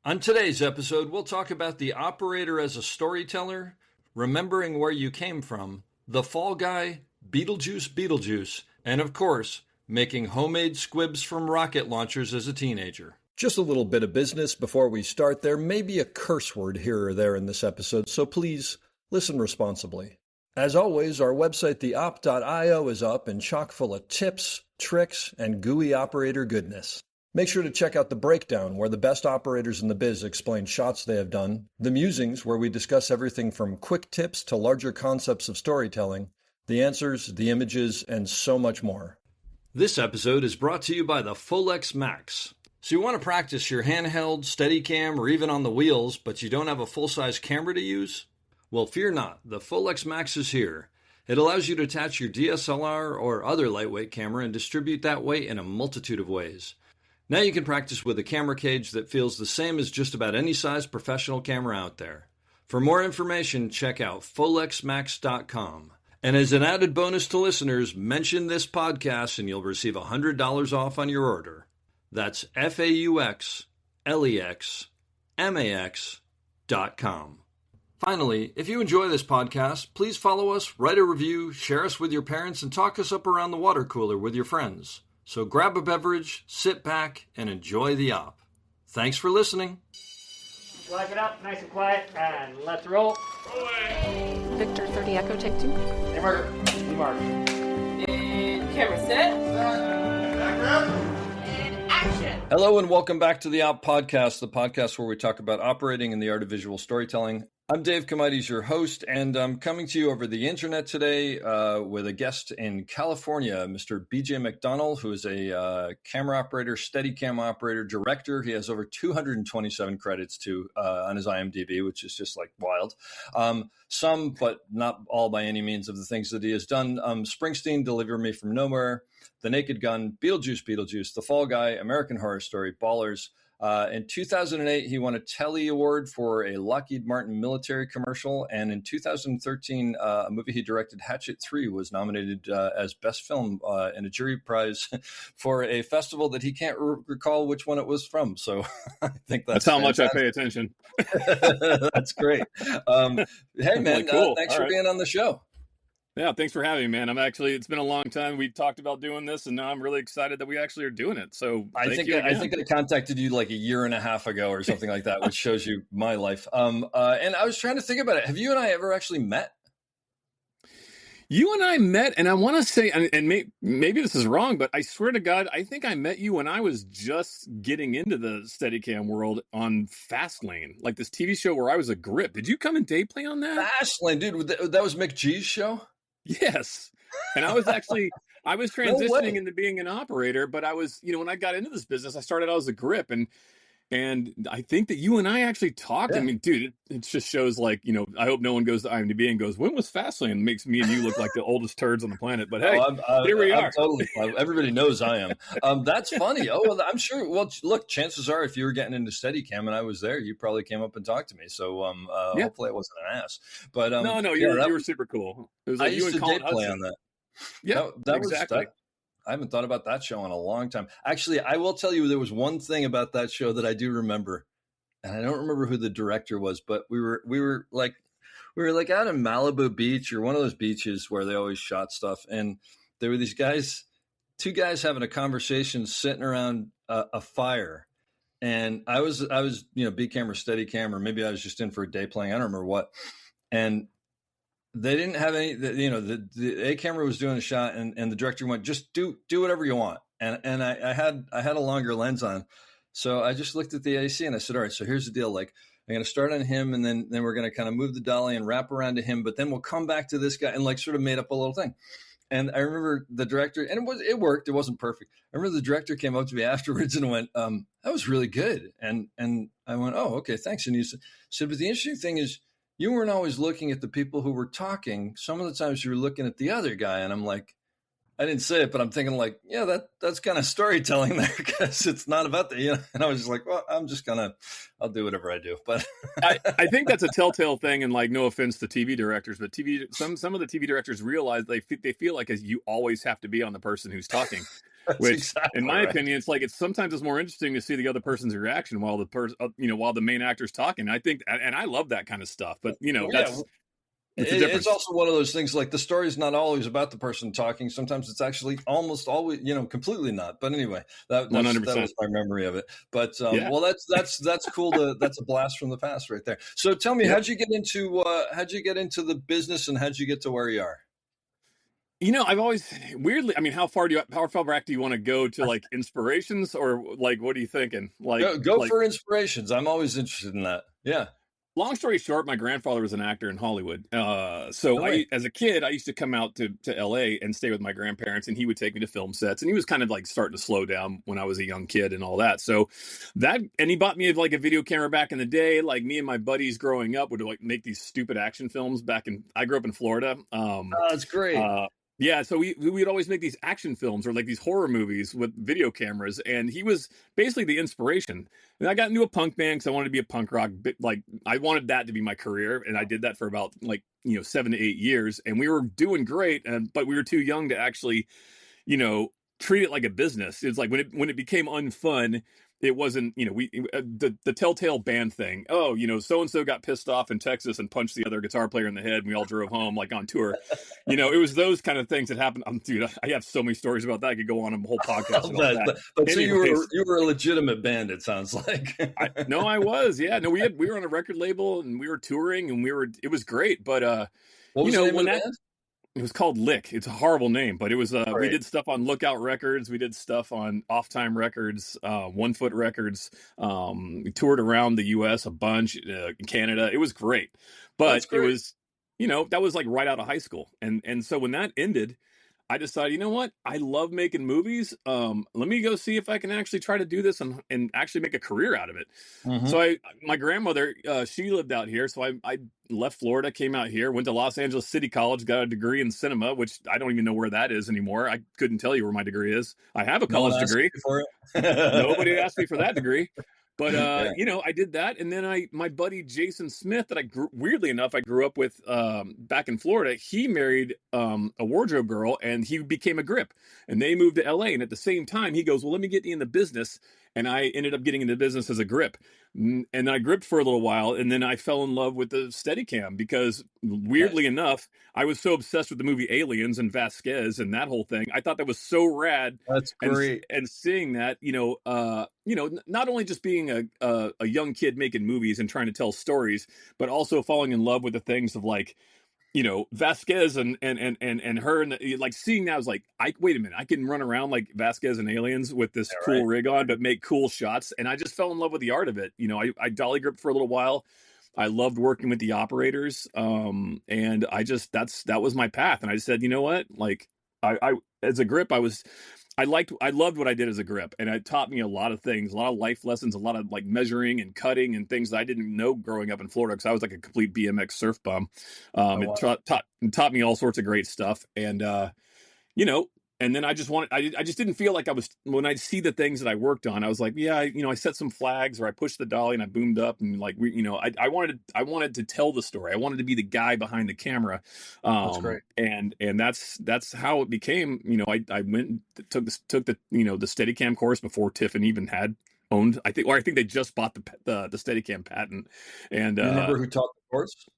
On today's episode, we'll talk about the operator as a storyteller, remembering where you came from, the fall guy, Beetlejuice, and of course, making homemade squibs from rocket launchers as a teenager. Just a little bit of business before we start. There may be a curse word here or there in this episode, so please listen responsibly. As always, our website, theop.io, is up and chock full of tips, tricks, and gooey operator goodness. Make sure to check out The Breakdown, where the best operators in the biz explain shots they have done, The Musings, where we discuss everything from quick tips to larger concepts of storytelling, the answers, the images, and so much more. This episode is brought to you by the Folex Max. So you want to practice your handheld, Steadicam, or even on the wheels, but you don't have a full-size camera to use? Well, fear not. The Folex Max is here. It allows you to attach your DSLR or other lightweight camera and distribute that weight in a multitude of ways. Now you can practice with a camera cage that feels the same as just about any size professional camera out there. For more information, check out folexmax.com. And as an added bonus to listeners, mention this podcast and you'll receive $100 off on your order. That's FAUXLEXMAX.com. Finally, if you enjoy this podcast, please follow us, write a review, share us with your parents, and talk us up around the water cooler with your friends. So grab a beverage, sit back, and enjoy the op. Thanks for listening. Live it up, nice and quiet, and let's roll. Rolling. Victor 30 Echo, take 2. Hey, Mark. And camera set. Background. And action. Hello and welcome back to the Op Podcast, the podcast where we talk about operating and the art of visual storytelling. I'm Dave Comites, your host, and I'm coming to you over the internet today with a guest in California, Mr. BJ McDonnell, who is a camera operator, Steadicam operator, director. He has over 227 credits on his IMDb, which is just like wild. Some, but not all by any means, of the things that he has done. Springsteen, Deliver Me From Nowhere, The Naked Gun, Beetlejuice, The Fall Guy, American Horror Story, Ballers. In 2008, he won a Telly Award for a Lockheed Martin military commercial. And in 2013, a movie he directed, Hatchet 3, was nominated as Best Film in a jury prize for a festival that he can't recall which one it was from. So I think that's how much I pay attention. That's great. Hey, man, cool. Thanks for being on the show. Yeah, thanks for having me, man. It's been a long time. We talked about doing this, and now I'm really excited that we actually are doing it. So I think I contacted you like a year and a half ago or something like that, which shows you my life. And I was trying to think about it. Have you and I ever actually met? You and I met, and I want to say, and maybe this is wrong, but I swear to God, I think I met you when I was just getting into the Steadicam world on Fastlane, like this TV show where I was a grip. Did you come and day play on that? Fastlane, dude, that was McGee's show? Yes. And I was transitioning into being an operator, but I was, when I got into this business, I started out as a grip, and I think that you and I actually talked. Yeah. I mean, dude, it just shows like, I hope no one goes to IMDb and goes, when was Fastlane? It makes me and you look like the oldest turds on the planet. But hey, here we are. Totally, everybody knows I am. That's funny. Oh, well, I'm sure. Well, look, chances are if you were getting into Steadicam and I was there, you probably came up and talked to me. So hopefully I wasn't an ass. But no, you were super cool. It was like I used to date play on that. Yeah, that exactly. Was that. I haven't thought about that show in a long time. Actually, I will tell you there was one thing about that show that I do remember, and I don't remember who the director was, but we were like out in Malibu Beach or one of those beaches where they always shot stuff, and there were these guys, two guys having a conversation sitting around a fire, and I was B camera, Steadicam, or maybe I was just in for a day playing. I don't remember what, and they didn't have any, the A camera was doing a shot and the director went, just do whatever you want. And I had a longer lens on. So I just looked at the AC and I said, all right, so here's the deal. Like I'm going to start on him and then we're going to kind of move the dolly and wrap around to him, but then we'll come back to this guy, and like sort of made up a little thing. And I remember the director, and it worked. It wasn't perfect. I remember the director came up to me afterwards and went, that was really good. And I went, oh, okay, thanks. And he said, but the interesting thing is, you weren't always looking at the people who were talking. Some of the times you were looking at the other guy. And I'm like, I didn't say it, but I'm thinking like, yeah, that's kind of storytelling there, because it's not about the, and I was just like, well, I'll do whatever I do. But I think that's a telltale thing. And like, no offense to TV directors, but some of the TV directors realize they feel like you always have to be on the person who's talking. That's which exactly in my right. opinion, it's sometimes it's more interesting to see the other person's reaction while while the main actor's talking. I think, and I love that kind of stuff, but Well, yeah, it's a it's difference. also one of those things like the story's not always about the person talking. Sometimes it's actually almost always, completely not. But anyway, that that's that 100%. was my memory of it. But Yeah. well, that's cool. That's a blast from the past right there. So tell me, Yep. how'd you get into the business, and how'd you get to where you are? I've always weirdly, I mean, how far back do you want to go to, like, inspirations, or like, what are you thinking? Go for inspirations. I'm always interested in that. Yeah. Long story short, my grandfather was an actor in Hollywood. So No way. as a kid, I used to come out to LA and stay with my grandparents, and he would take me to film sets. And he was kind of like starting to slow down when I was a young kid and all that. So and he bought me like a video camera back in the day. Like, me and my buddies growing up would like make these stupid action films I grew up in Florida. Oh, that's great. Yeah, so we'd always make these action films or like these horror movies with video cameras, and he was basically the inspiration. And I got into a punk band because I wanted to be a punk rock, like, I wanted that to be my career, and I did that for about 7 to 8 years, and we were doing great, but we were too young to actually, treat it like a business. It's like when it became unfun. It wasn't, the telltale band thing. Oh, so and so got pissed off in Texas and punched the other guitar player in the head, and we all drove home like on tour. It was those kind of things that happened. Dude, I have so many stories about that. I could go on a whole podcast about that. But so you were a legitimate band, it sounds like. I was. Yeah, no, we were on a record label, and we were touring, and it was great. But what was the name of the band? It was called Lick. It's a horrible name, but it was. Right. We did stuff on Lookout Records. We did stuff on Off Time Records, One Foot Records. We toured around the U.S. a bunch, Canada. It was great, but it was, that was like right out of high school, and so when that ended, I decided, you know what? I love making movies. Let me go see if I can actually try to do this and actually make a career out of it. Mm-hmm. So my grandmother, she lived out here. So I left Florida, came out here, went to Los Angeles City College, got a degree in cinema, which I don't even know where that is anymore. I couldn't tell you where my degree is. I have a college degree. Nobody asked me for that degree. But, yeah. I did that. And then my buddy, Jason Smith, that weirdly enough, I grew up with back in Florida, he married a wardrobe girl, and he became a grip, and they moved to LA. And at the same time, he goes, well, let me get you in the business. And I ended up getting into business as a grip. And I gripped for a little while, and then I fell in love with the Steadicam because, weirdly enough, I was so obsessed with the movie Aliens and Vasquez and that whole thing. I thought that was so rad. That's great. And seeing that, not only just being a young kid making movies and trying to tell stories, but also falling in love with the things of like, Vasquez and her, and like seeing that, I was like, wait a minute, I can run around like Vasquez and Aliens with this cool rig on, but make cool shots. And I just fell in love with the art of it. I dolly gripped for a little while. I loved working with the operators. And that was my path. And I said, you know what? Like I as a grip, I loved what I did as a grip, and it taught me a lot of things, a lot of life lessons, a lot of like measuring and cutting and things that I didn't know growing up in Florida, because I was like a complete BMX surf bum. It taught me all sorts of great stuff. And, and then I just didn't feel like when I see the things that I worked on, I was like, yeah, I set some flags, or I pushed the dolly and I boomed up, and like, I wanted to tell the story. I wanted to be the guy behind the camera. That's great. And that's how it became. I went and took the the Steadicam course before Tiffany even had owned, I think they just bought the Steadicam patent. And you remember who taught the course?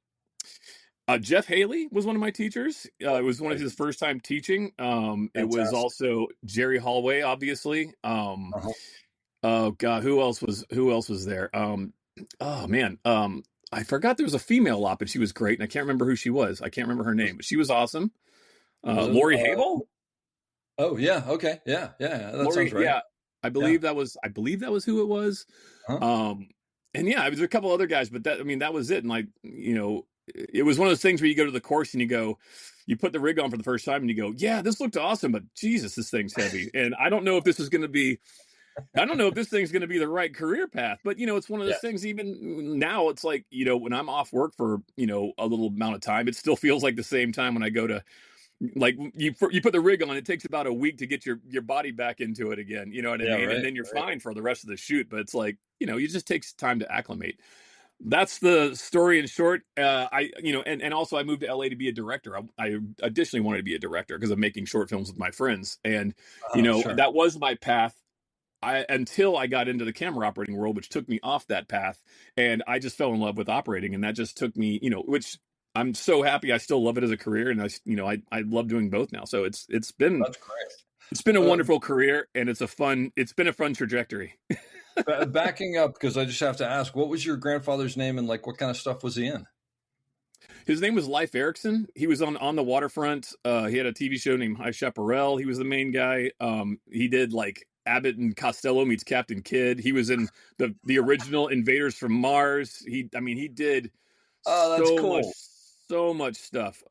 Jeff Haley was one of my teachers. It was one of his first time teaching. It was also Jerry Hallway, obviously. Oh God, who else was there? Oh man, I forgot there was a female op, and she was great, and I can't remember who she was. I can't remember her name, but she was awesome. Lori Hable. Oh yeah, okay, yeah, that sounds right. Yeah, I believe that was who it was. Huh? And yeah, there was a couple other guys, but that was it. And like, it was one of those things where you go to the course and you put the rig on for the first time and you go, yeah, this looked awesome, but Jesus, this thing's heavy. And I don't know if this thing's going to be the right career path, but it's one of those things. Even now, it's like, when I'm off work for, a little amount of time, it still feels like the same time when I go to, like, you put the rig on, it takes about a week to get your body back into it again. You know what I mean? Right, and then you're fine for the rest of the shoot. But it's like, it just takes time to acclimate. that's the story in short. And also I moved to LA to be a director. I additionally wanted to be a director because of making short films with my friends. And, Sure. that was my path. Until I got into the camera operating world, which took me off that path. And I just fell in love with operating. And that just took me, which I'm so happy. I still love it as a career. And I love doing both now. So it's been That's great. a wonderful career, and it's been a fun trajectory. Backing up, because I just have to ask, what was your grandfather's name and like what kind of stuff was he in? His name was Leif Erikson. He was on the waterfront. He had a TV show named High Chaparral. He was the main guy. He did like Abbott and Costello meets Captain Kidd. He was in the original Invaders from Mars. He did That's cool. so much stuff.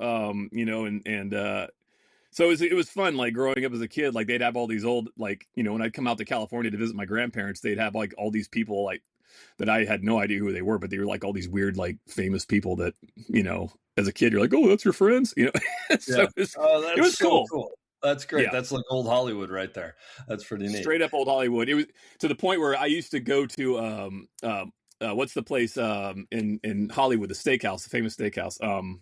So it was fun, like growing up as a kid. Like they'd have all these old, like, when I'd come out to California to visit my grandparents, they'd have like all these people like that I had no idea who they were, but they were like all these weird, like famous people that, as a kid, you're like, oh, that's your friends, So it was so cool. That's great. Yeah. That's like old Hollywood right there. That's pretty neat. Straight up old Hollywood. It was to the point where I used to go to, what's the place in Hollywood, the steakhouse, the famous steakhouse. You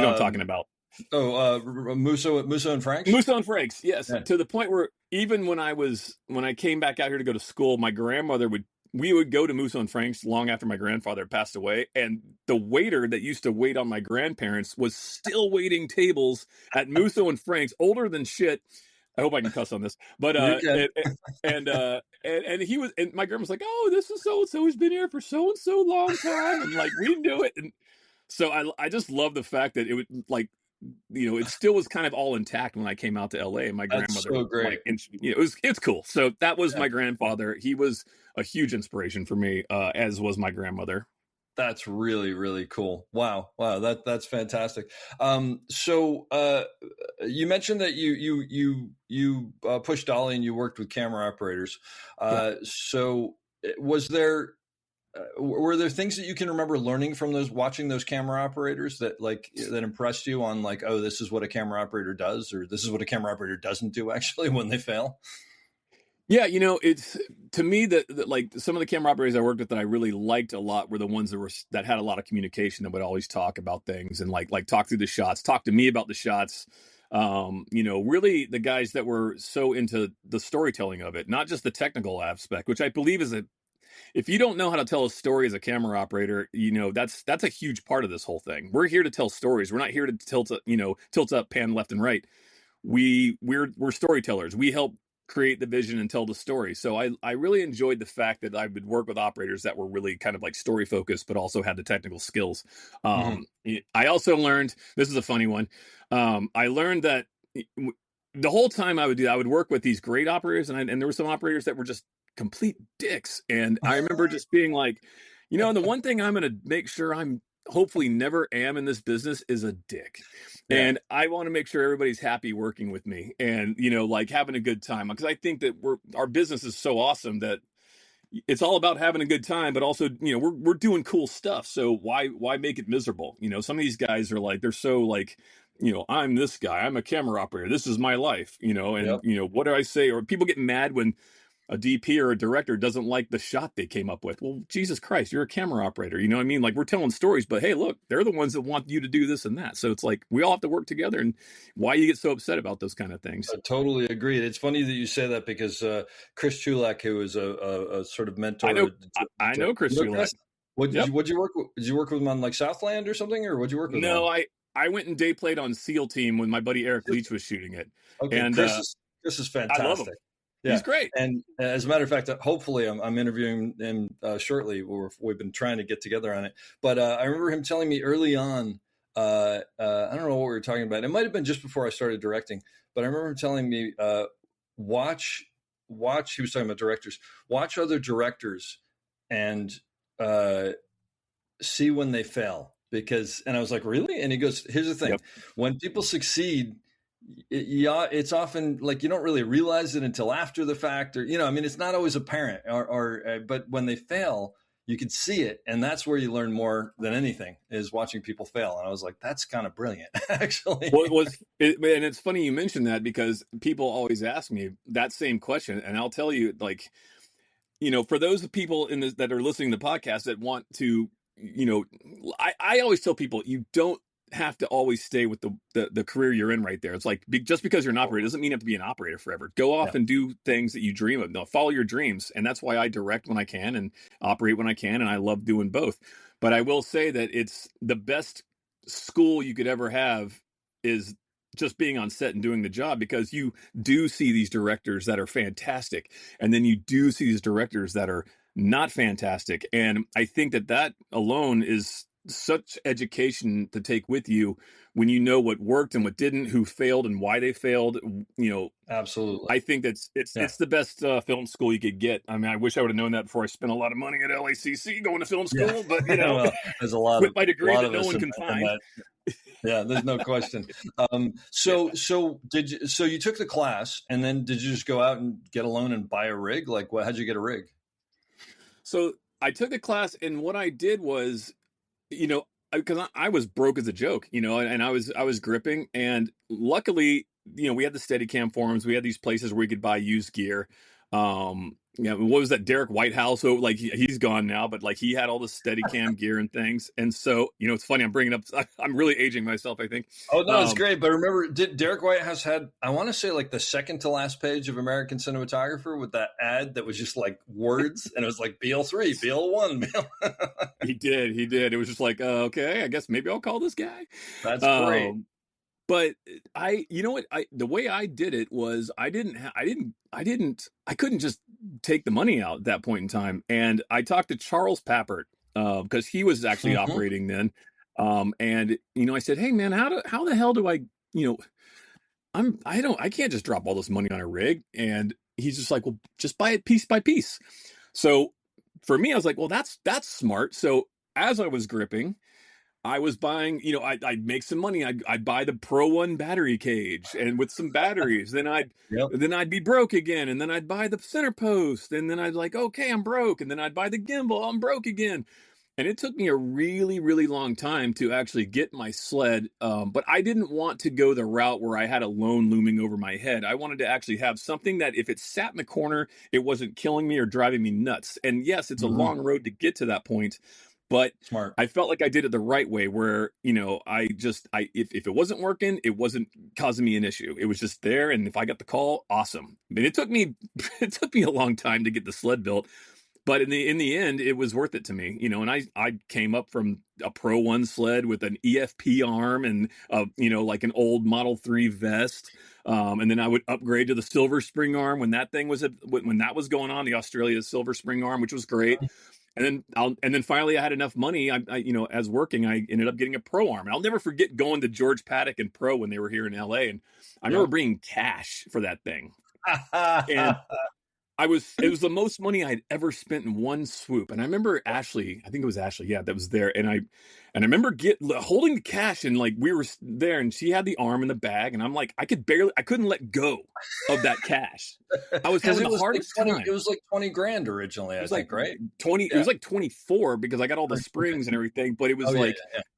know what I'm talking about. Musso and Frank's? Musso and Frank's, yes. Yeah. To the point where even when I came back out here to go to school, my grandmother we would go to Musso and Frank's long after my grandfather passed away, and the waiter that used to wait on my grandparents was still waiting tables at Musso and Frank's, older than shit. I hope I can cuss on this, but and he was, and my grandma's like, oh, this is so and so, he's been here for so and so long time, and like we knew it, and so I just love the fact that it would like. It still was kind of all intact when I came out to LA, and my grandmother, so great. like, it's cool. So that was my grandfather. He was a huge inspiration for me, as was my grandmother. That's really, really cool. Wow. That's fantastic. So you mentioned that you pushed dolly and you worked with camera operators. So were there things that you can remember learning from watching those camera operators that impressed you on like, oh, this is what a camera operator does, or this is what a camera operator doesn't do actually when they fail? Yeah, it's to me that like some of the camera operators I worked with that I really liked a lot were the ones that had a lot of communication, that would always talk about things and like talk through the shots, talk to me about the shots. Really the guys that were so into the storytelling of it, not just the technical aspect, which I believe is if you don't know how to tell a story as a camera operator, that's a huge part of this whole thing. We're here to tell stories. We're not here to tilt up, pan left and right. We're storytellers. We help create the vision and tell the story. So I really enjoyed the fact that I would work with operators that were really kind of like story focused, but also had the technical skills. I also learned, this is a funny one. I learned that the whole time I would work with these great operators, and there were some operators that were just complete dicks. And I remember just being like, and the one thing I'm going to make sure I'm hopefully never am in this business is a dick. Yeah. And I want to make sure everybody's happy working with me and, like having a good time. Because I think that our business is so awesome that it's all about having a good time, but also, we're doing cool stuff. So why make it miserable? Some of these guys are like, they're so like, I'm this guy, I'm a camera operator, this is my life, and, yep. What do I say? Or people get mad when a DP or a director doesn't like the shot they came up with. Well, Jesus Christ, you're a camera operator. You know what I mean? Like, we're telling stories, but hey, look, they're the ones that want you to do this and that. So it's like, we all have to work together. And why you get so upset about those kind of things? I totally agree. It's funny that you say that because Chris Chulak, who is a sort of mentor. I know Chris Chulak. Did you work with him on like Southland or something, or what'd you work with him on? I went and day played on SEAL Team when my buddy Eric Leach was shooting it. Okay, and Chris is fantastic. I love him. Yeah. He's great. And as a matter of fact, hopefully I'm interviewing him shortly. We've been trying to get together on it. But I remember him telling me early on, I don't know what we were talking about. It might have been just before I started directing. But I remember him telling me, watch, he was talking about directors, watch other directors and see when they fail. And I was like, really? And he goes, here's the thing. Yep. When people succeed, it's often like you don't really realize it until after the fact, or it's not always apparent, but when they fail, you can see it, and that's where you learn more than anything is watching people fail. And I was like, that's kind of brilliant, actually. Well, and it's funny you mentioned that because people always ask me that same question, and I'll tell you, like, for those people that are listening to the podcast that want to I always tell people you don't have to always stay with the career you're in right there. It's like just because you're an operator doesn't mean you have to be an operator forever. Go off and do things that you dream of. No, follow your dreams. And that's why I direct when I can and operate when I can. And I love doing both. But I will say that it's the best school you could ever have is just being on set and doing the job, because you do see these directors that are fantastic. And then you do see these directors that are not fantastic. And I think that alone is such education to take with you when you know what worked and what didn't, who failed and why they failed. Absolutely. I think it's the best film school you could get. I mean, I wish I would have known that before I spent a lot of money at LACC going to film school, but well, there's a lot with of my degree lot that of no us one can find. Yeah, there's no question. So you took the class, and then did you just go out and get a loan and buy a rig? Like, how'd you get a rig? So I took the class, and what I did was, because I was broke as a joke, and I was gripping, and luckily, we had the Steadicam forums, we had these places where we could buy used gear. What was that, Derek Whitehouse? So like he's gone now, but like he had all the Steadicam gear and things. And so, it's funny, I'm bringing up, I'm really aging myself, I think. Oh no, it's great. But remember, Derek Whitehouse had, I want to say, like the second to last page of American Cinematographer with that ad that was just like words, and it was like BL3, BL1. He did. It was just like, okay, I guess maybe I'll call this guy. That's great. But the way I did it was I couldn't just take the money out at that point in time. And I talked to Charles Pappert, because he was actually operating then. And I said, hey man, how the hell do I can't just drop all this money on a rig. And he's just like, well, just buy it piece by piece. So for me, I was like, well, that's smart. So as I was gripping, I was buying, I'd make some money. I'd buy the Pro One battery cage, and with some batteries, then I'd be broke again. And then I'd buy the center post, and then I'd like, okay, I'm broke. And then I'd buy the gimbal, I'm broke again. And it took me a really, really long time to actually get my sled. But I didn't want to go the route where I had a loan looming over my head. I wanted to actually have something that if it sat in the corner, it wasn't killing me or driving me nuts. And yes, it's a long road to get to that point. But smart. I felt like I did it the right way, where, if it wasn't working, it wasn't causing me an issue. It was just there. And if I got the call, awesome. I mean, it took me a long time to get the sled built, but in the end, it was worth it to me, and I came up from a Pro One sled with an EFP arm and, like an old Model 3 vest. And then I would upgrade to the Silver Spring arm when that was going on, the Australia Silver Spring arm, which was great. And then finally I had enough money. I as working, I ended up getting a Pro arm. And I'll never forget going to George Paddock and Pro when they were here in LA. And I remember bringing cash for that thing. And it was the most money I'd ever spent in one swoop. And I remember Ashley, I think it was Ashley, yeah, that was there. And I remember holding the cash, and like we were there, and she had the arm in the bag, and I'm like, I couldn't let go of that cash. I was having the hardest time. It was like 20 grand originally, I think, right? 20. Yeah. It was like 24 because I got all the springs and everything, but it was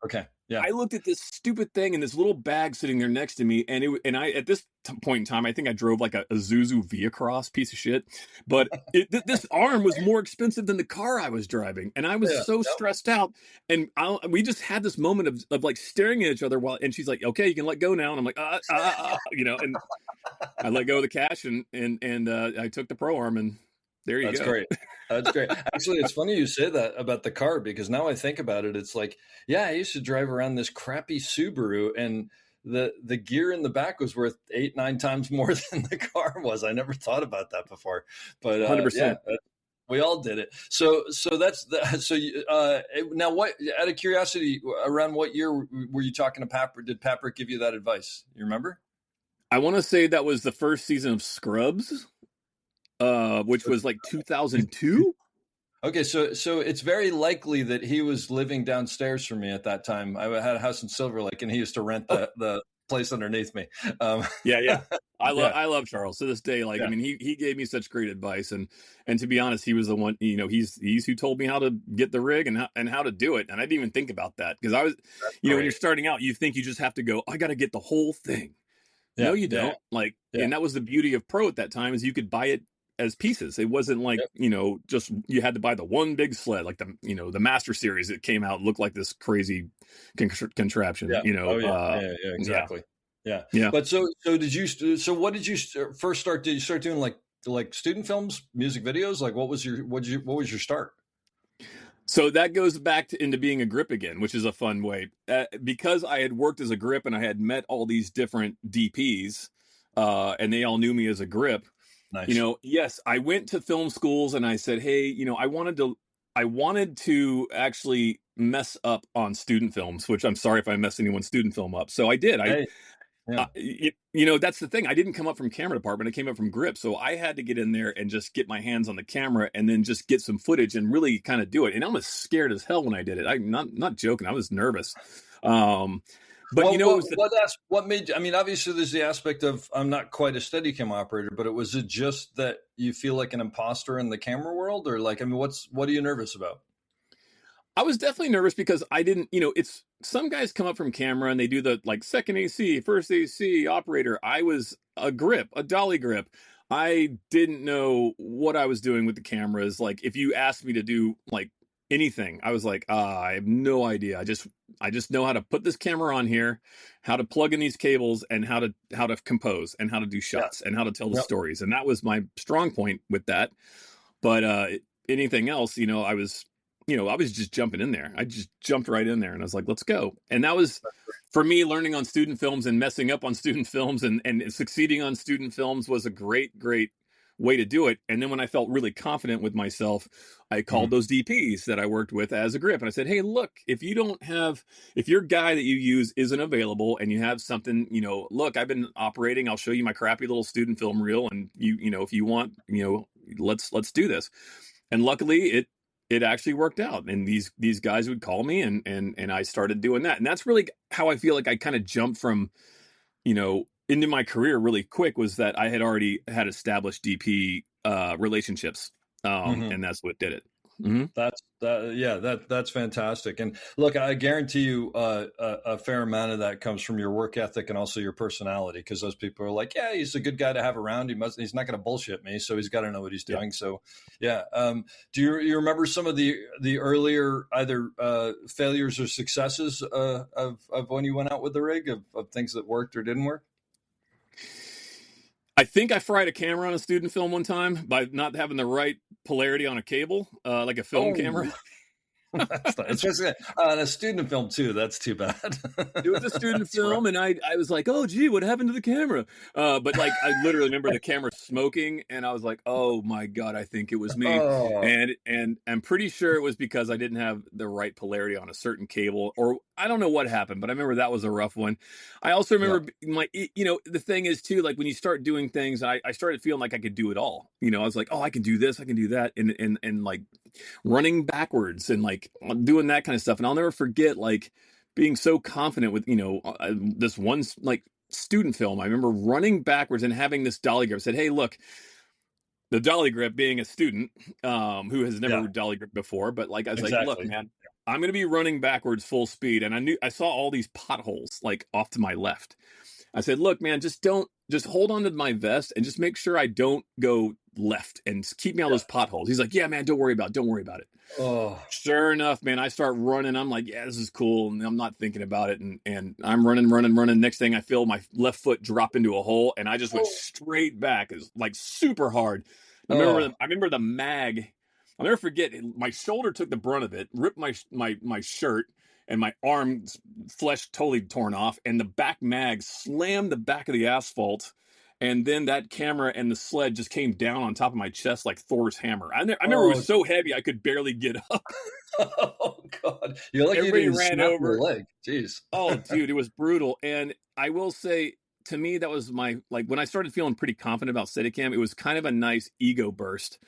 okay. Yeah. I looked at this stupid thing in this little bag sitting there next to me, and I at this point in time, I think I drove like a Isuzu Via-Cross piece of shit, but this arm was more expensive than the car I was driving, and I was so stressed out, and we just had this moment of like staring at each other and she's like, okay, you can let go now, and I'm like, and I let go of the cash, and I took the Pro arm, and there you go. That's great. That's great. Actually, it's funny you say that about the car, because now I think about it, it's like, yeah, I used to drive around this crappy Subaru, and the gear in the back was worth 8-9 times more than the car was. I never thought about that before, but 100%. We all did it. So that's now, what, out of curiosity, around what year were you talking to Pappert? Did Pappert give you that advice? You remember? I want to say that was the first season of Scrubs. Which was like 2002. Okay, so it's very likely that he was living downstairs from me at that time. I had a house in Silver Lake, and he used to rent the place underneath me. Yeah. I love Charles to this day. Like, I mean, he gave me such great advice, and to be honest, he was the one. He's who told me how to get the rig and how to do it. And I didn't even think about that, because I was, when you're starting out, you think you just have to go, I got to get the whole thing. No, you don't. And that was the beauty of Pro at that time, is you could buy it as pieces. It wasn't like, Yep. just you had to buy the one big sled, like the Master Series that came out looked like this crazy contraption. Yeah. Oh yeah. Yeah. Yeah, Exactly. Yeah. yeah. But so what did you first start? Did you start doing like student films, music videos? Like what was your start? So that goes back into being a grip again, which is a fun way. Because I had worked as a grip and I had met all these different DPs, and they all knew me as a grip. Nice. Yes, I went to film schools and I said, hey, I wanted to actually mess up on student films, which I'm sorry if I messed anyone's student film up. So I did. Hey. Yeah. That's the thing. I didn't come up from camera department. I came up from grip. So I had to get in there and just get my hands on the camera and then just get some footage and really kind of do it. And I was scared as hell when I did it. I'm not joking. I was nervous. But well, what made you, I mean, obviously there's the aspect of I'm not quite a Steadicam operator, but was it just that you feel like an imposter in the camera world, or like, I mean, what are you nervous about? I was definitely nervous because I didn't, it's some guys come up from camera and they do the like second AC, first AC operator. I was a grip, a dolly grip. I didn't know what I was doing with the cameras. Like if you asked me to do like anything, I was like, I have no idea. I just know how to put this camera on here, how to plug in these cables, and how to compose and how to do shots and how to tell the Yep. stories. And that was my strong point with that. But anything else, I was just jumping in there. I just jumped right in there and I was like, let's go. And that was for me, learning on student films and messing up on student films and succeeding on student films was a great way to do it. And then when I felt really confident with myself, I called those DPs that I worked with as a grip and I said, hey, look, if your guy that you use isn't available and you have something, look, I've been operating, I'll show you my crappy little student film reel. And if you want, let's do this. And luckily it actually worked out. And these guys would call me and I started doing that. And that's really how I feel like I kind of jumped from, into my career really quick, was that I had already had established DP relationships. And that's what did it. Mm-hmm. That's fantastic. And look, I guarantee you a fair amount of that comes from your work ethic and also your personality, because those people are like, yeah, he's a good guy to have around. He's not going to bullshit me, so he's got to know what he's doing. Yeah. So, yeah. Do you remember some of the earlier either failures or successes of when you went out with the rig, of things that worked or didn't work? I think I fried a camera on a student film one time by not having the right polarity on a cable, like a film camera. Especially on a student film too. That's too bad. It was a student film, and I was like, "Oh, gee, what happened to the camera?" But like, I literally remember the camera smoking, and I was like, "Oh my god, I think it was me." Oh. And I'm pretty sure it was because I didn't have the right polarity on a certain cable, or I don't know what happened, but I remember that was a rough one. I also remember the thing is too, like when you start doing things, I started feeling like I could do it all. I was like, "Oh, I can do this, I can do that," and like running backwards and like doing that kind of stuff. And I'll never forget like being so confident with, this one like student film. I remember running backwards and having this dolly grip. I said, hey, look, the dolly grip, being a student who has never dolly grip before, but like I was like, look, man, I'm going to be running backwards full speed. And I saw all these potholes like off to my left. I said, look, man, just hold on to my vest and just make sure I don't go left and keep me out of those potholes. He's like, yeah, man, don't worry about it. Oh, sure enough, man, I start running. I'm like, yeah, this is cool. And I'm not thinking about it. And I'm running. Next thing I feel my left foot drop into a hole. And I just went straight back, like super hard. I remember the mag. I'll never forget. My shoulder took the brunt of it, ripped my shirt, and my arm flesh totally torn off. And the back mag slammed the back of the asphalt. And then that camera and the sled just came down on top of my chest like Thor's hammer. I remember it was so heavy I could barely get up. Oh God! You're like everybody you ran over. Your leg. Jeez. Oh, dude, it was brutal. And I will say, to me, that was when I started feeling pretty confident about Steadicam, it was kind of a nice ego burst.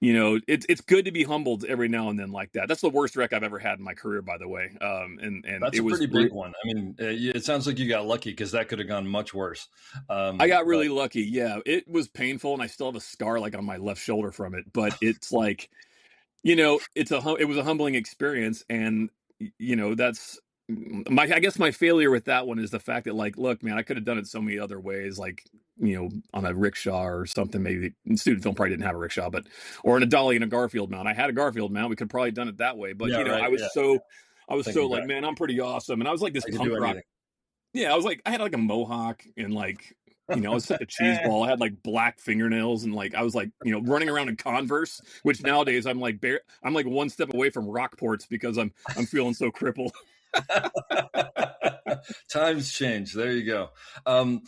It's good to be humbled every now and then like that. That's the worst wreck I've ever had in my career, by the way. And that's a pretty big one. I mean, it sounds like you got lucky, because that could have gone much worse. I got really lucky. Yeah, it was painful, and I still have a scar like on my left shoulder from it. But it's like, it was a humbling experience, and that's I guess my failure with that one is the fact that, like, look, man, I could have done it so many other ways, like, on a rickshaw or something. Maybe student film probably didn't have a rickshaw, but or in a dolly and a Garfield mount. I had a Garfield mount. We could probably done it that way, but Yeah, right. I was Yeah. so Thinking like, back, man, I'm pretty awesome, and I was like this I could punk do rock. anything. Yeah, I was like, I had like a mohawk and like, I was such a cheese ball. I had like black fingernails and like I was like, running around in Converse, which nowadays I'm like I'm like one step away from Rockports because I'm feeling so crippled. Times change. There you go.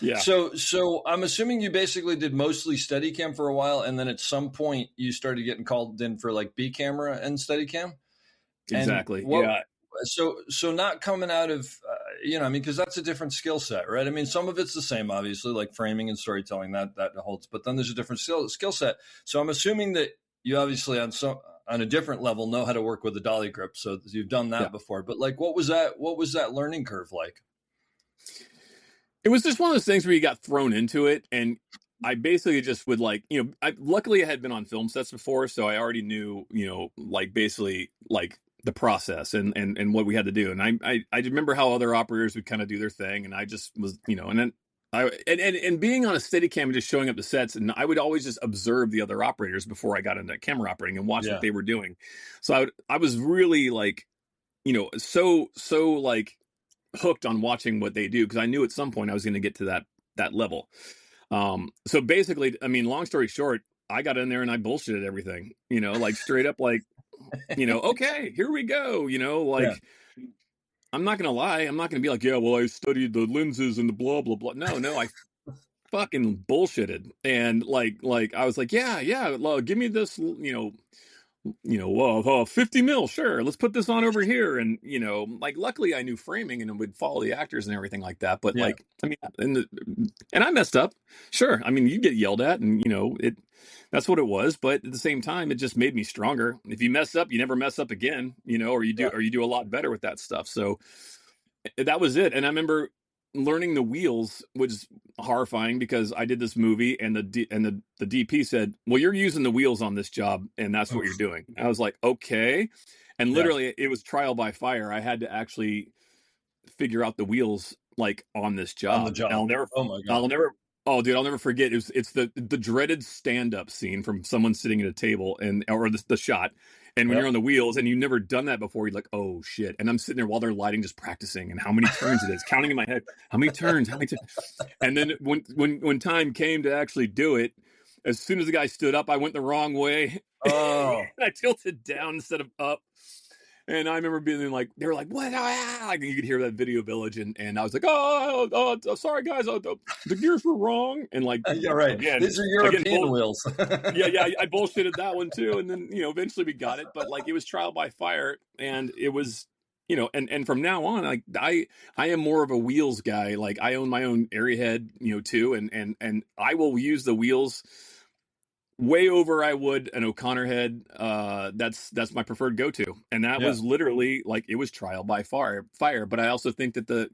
Yeah. So I'm assuming you basically did mostly Steadicam for a while, and then at some point you started getting called in for like B camera and Steadicam. Exactly. What, yeah. So not coming out of because that's a different skill set, right? I mean, some of it's the same, obviously, like framing and storytelling that holds, but then there's a different skill set. So I'm assuming that you obviously on a different level know how to work with the dolly grip. So you've done that before, but like, what was that learning curve like? It was just one of those things where you got thrown into it, and I basically just would like, luckily I had been on film sets before, so I already knew, like basically like the process and what we had to do. And I remember how other operators would kind of do their thing, and I just was, and then and being on a Steadicam and just showing up to sets, and I would always just observe the other operators before I got into camera operating and watch what they were doing. So I was really like, so like hooked on watching what they do, because I knew at some point I was going to get to that level. So basically, I mean, long story short, I got in there and I bullshitted everything, like straight up, like, okay, here we go, like, I'm not going to lie. I'm not going to be like, yeah, well, I studied the lenses and the blah, blah, blah. No, I fucking bullshitted. And like, I was like, yeah, well, give me this, 50 mil, sure, let's put this on over here. And like, luckily I knew framing and would follow the actors and everything like that. But like, I mean, and I messed up, sure. I mean, you get yelled at, and that's what it was. But at the same time, it just made me stronger. If you mess up, you never mess up again, or you do a lot better with that stuff. So that was it. And I remember learning the wheels was horrifying, because I did this movie and the DP said, well, you're using the wheels on this job and that's what you're doing. I was like, okay. And literally it was trial by fire. I had to actually figure out the wheels like on this job. On the job. I'll never forget. It's the dreaded stand-up scene from someone sitting at a table or the shot. And when you're on the wheels and you've never done that before, you're like, oh shit. And I'm sitting there while they're lighting, just practicing and how many turns it is, counting in my head, how many turns. And then when time came to actually do it, as soon as the guy stood up, I went the wrong way. Oh. I tilted down instead of up. And I remember being like, they were like, what? Like, you could hear that Video Village. And I was like, sorry, guys. The gears were wrong. And like, yeah, right. Again, these are European wheels. yeah. I bullshitted that one too. And then, eventually we got it. But like, it was trial by fire. And it was, and from now on, like, I am more of a wheels guy. Like, I own my own area head, too. And I will use the wheels way over I would an O'Connor head. That's my preferred go-to, and that was literally like, it was trial by fire. But I also think that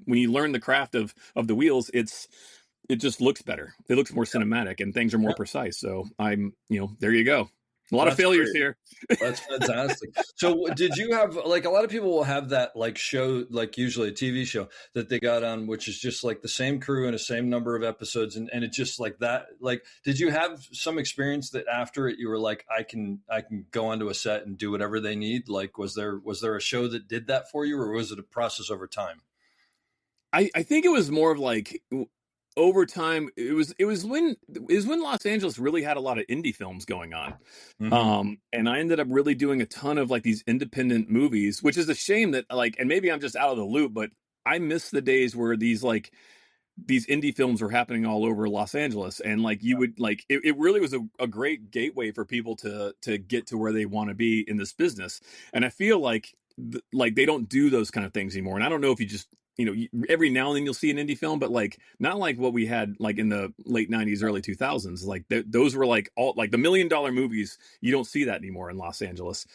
when you learn the craft of the wheels, it just looks better. It looks more cinematic, and things are more precise. So I'm, there you go. A lot of failures here. That's fantastic. So did you have, like, a lot of people will have that like show, like usually a TV show that they got on, which is just like the same crew and the same number of episodes. And it's just like that. Like, did you have some experience that after it, you were like, I can go onto a set and do whatever they need? Like, was there a show that did that for you, or was it a process over time? I think it was more of like, over time, it was when Los Angeles really had a lot of indie films going on. Mm-hmm. And I ended up really doing a ton of like these independent movies, which is a shame that, like, and maybe I'm just out of the loop, but I miss the days where these indie films were happening all over Los Angeles. And like, you would like, it really was a great gateway for people to get to where they want to be in this business. And I feel like they don't do those kind of things anymore. And I don't know if you just, every now and then you'll see an indie film, but like, not like what we had like in the late 90s, early 2000s. Like those were like all like the $1 million movies. You don't see that anymore in Los Angeles.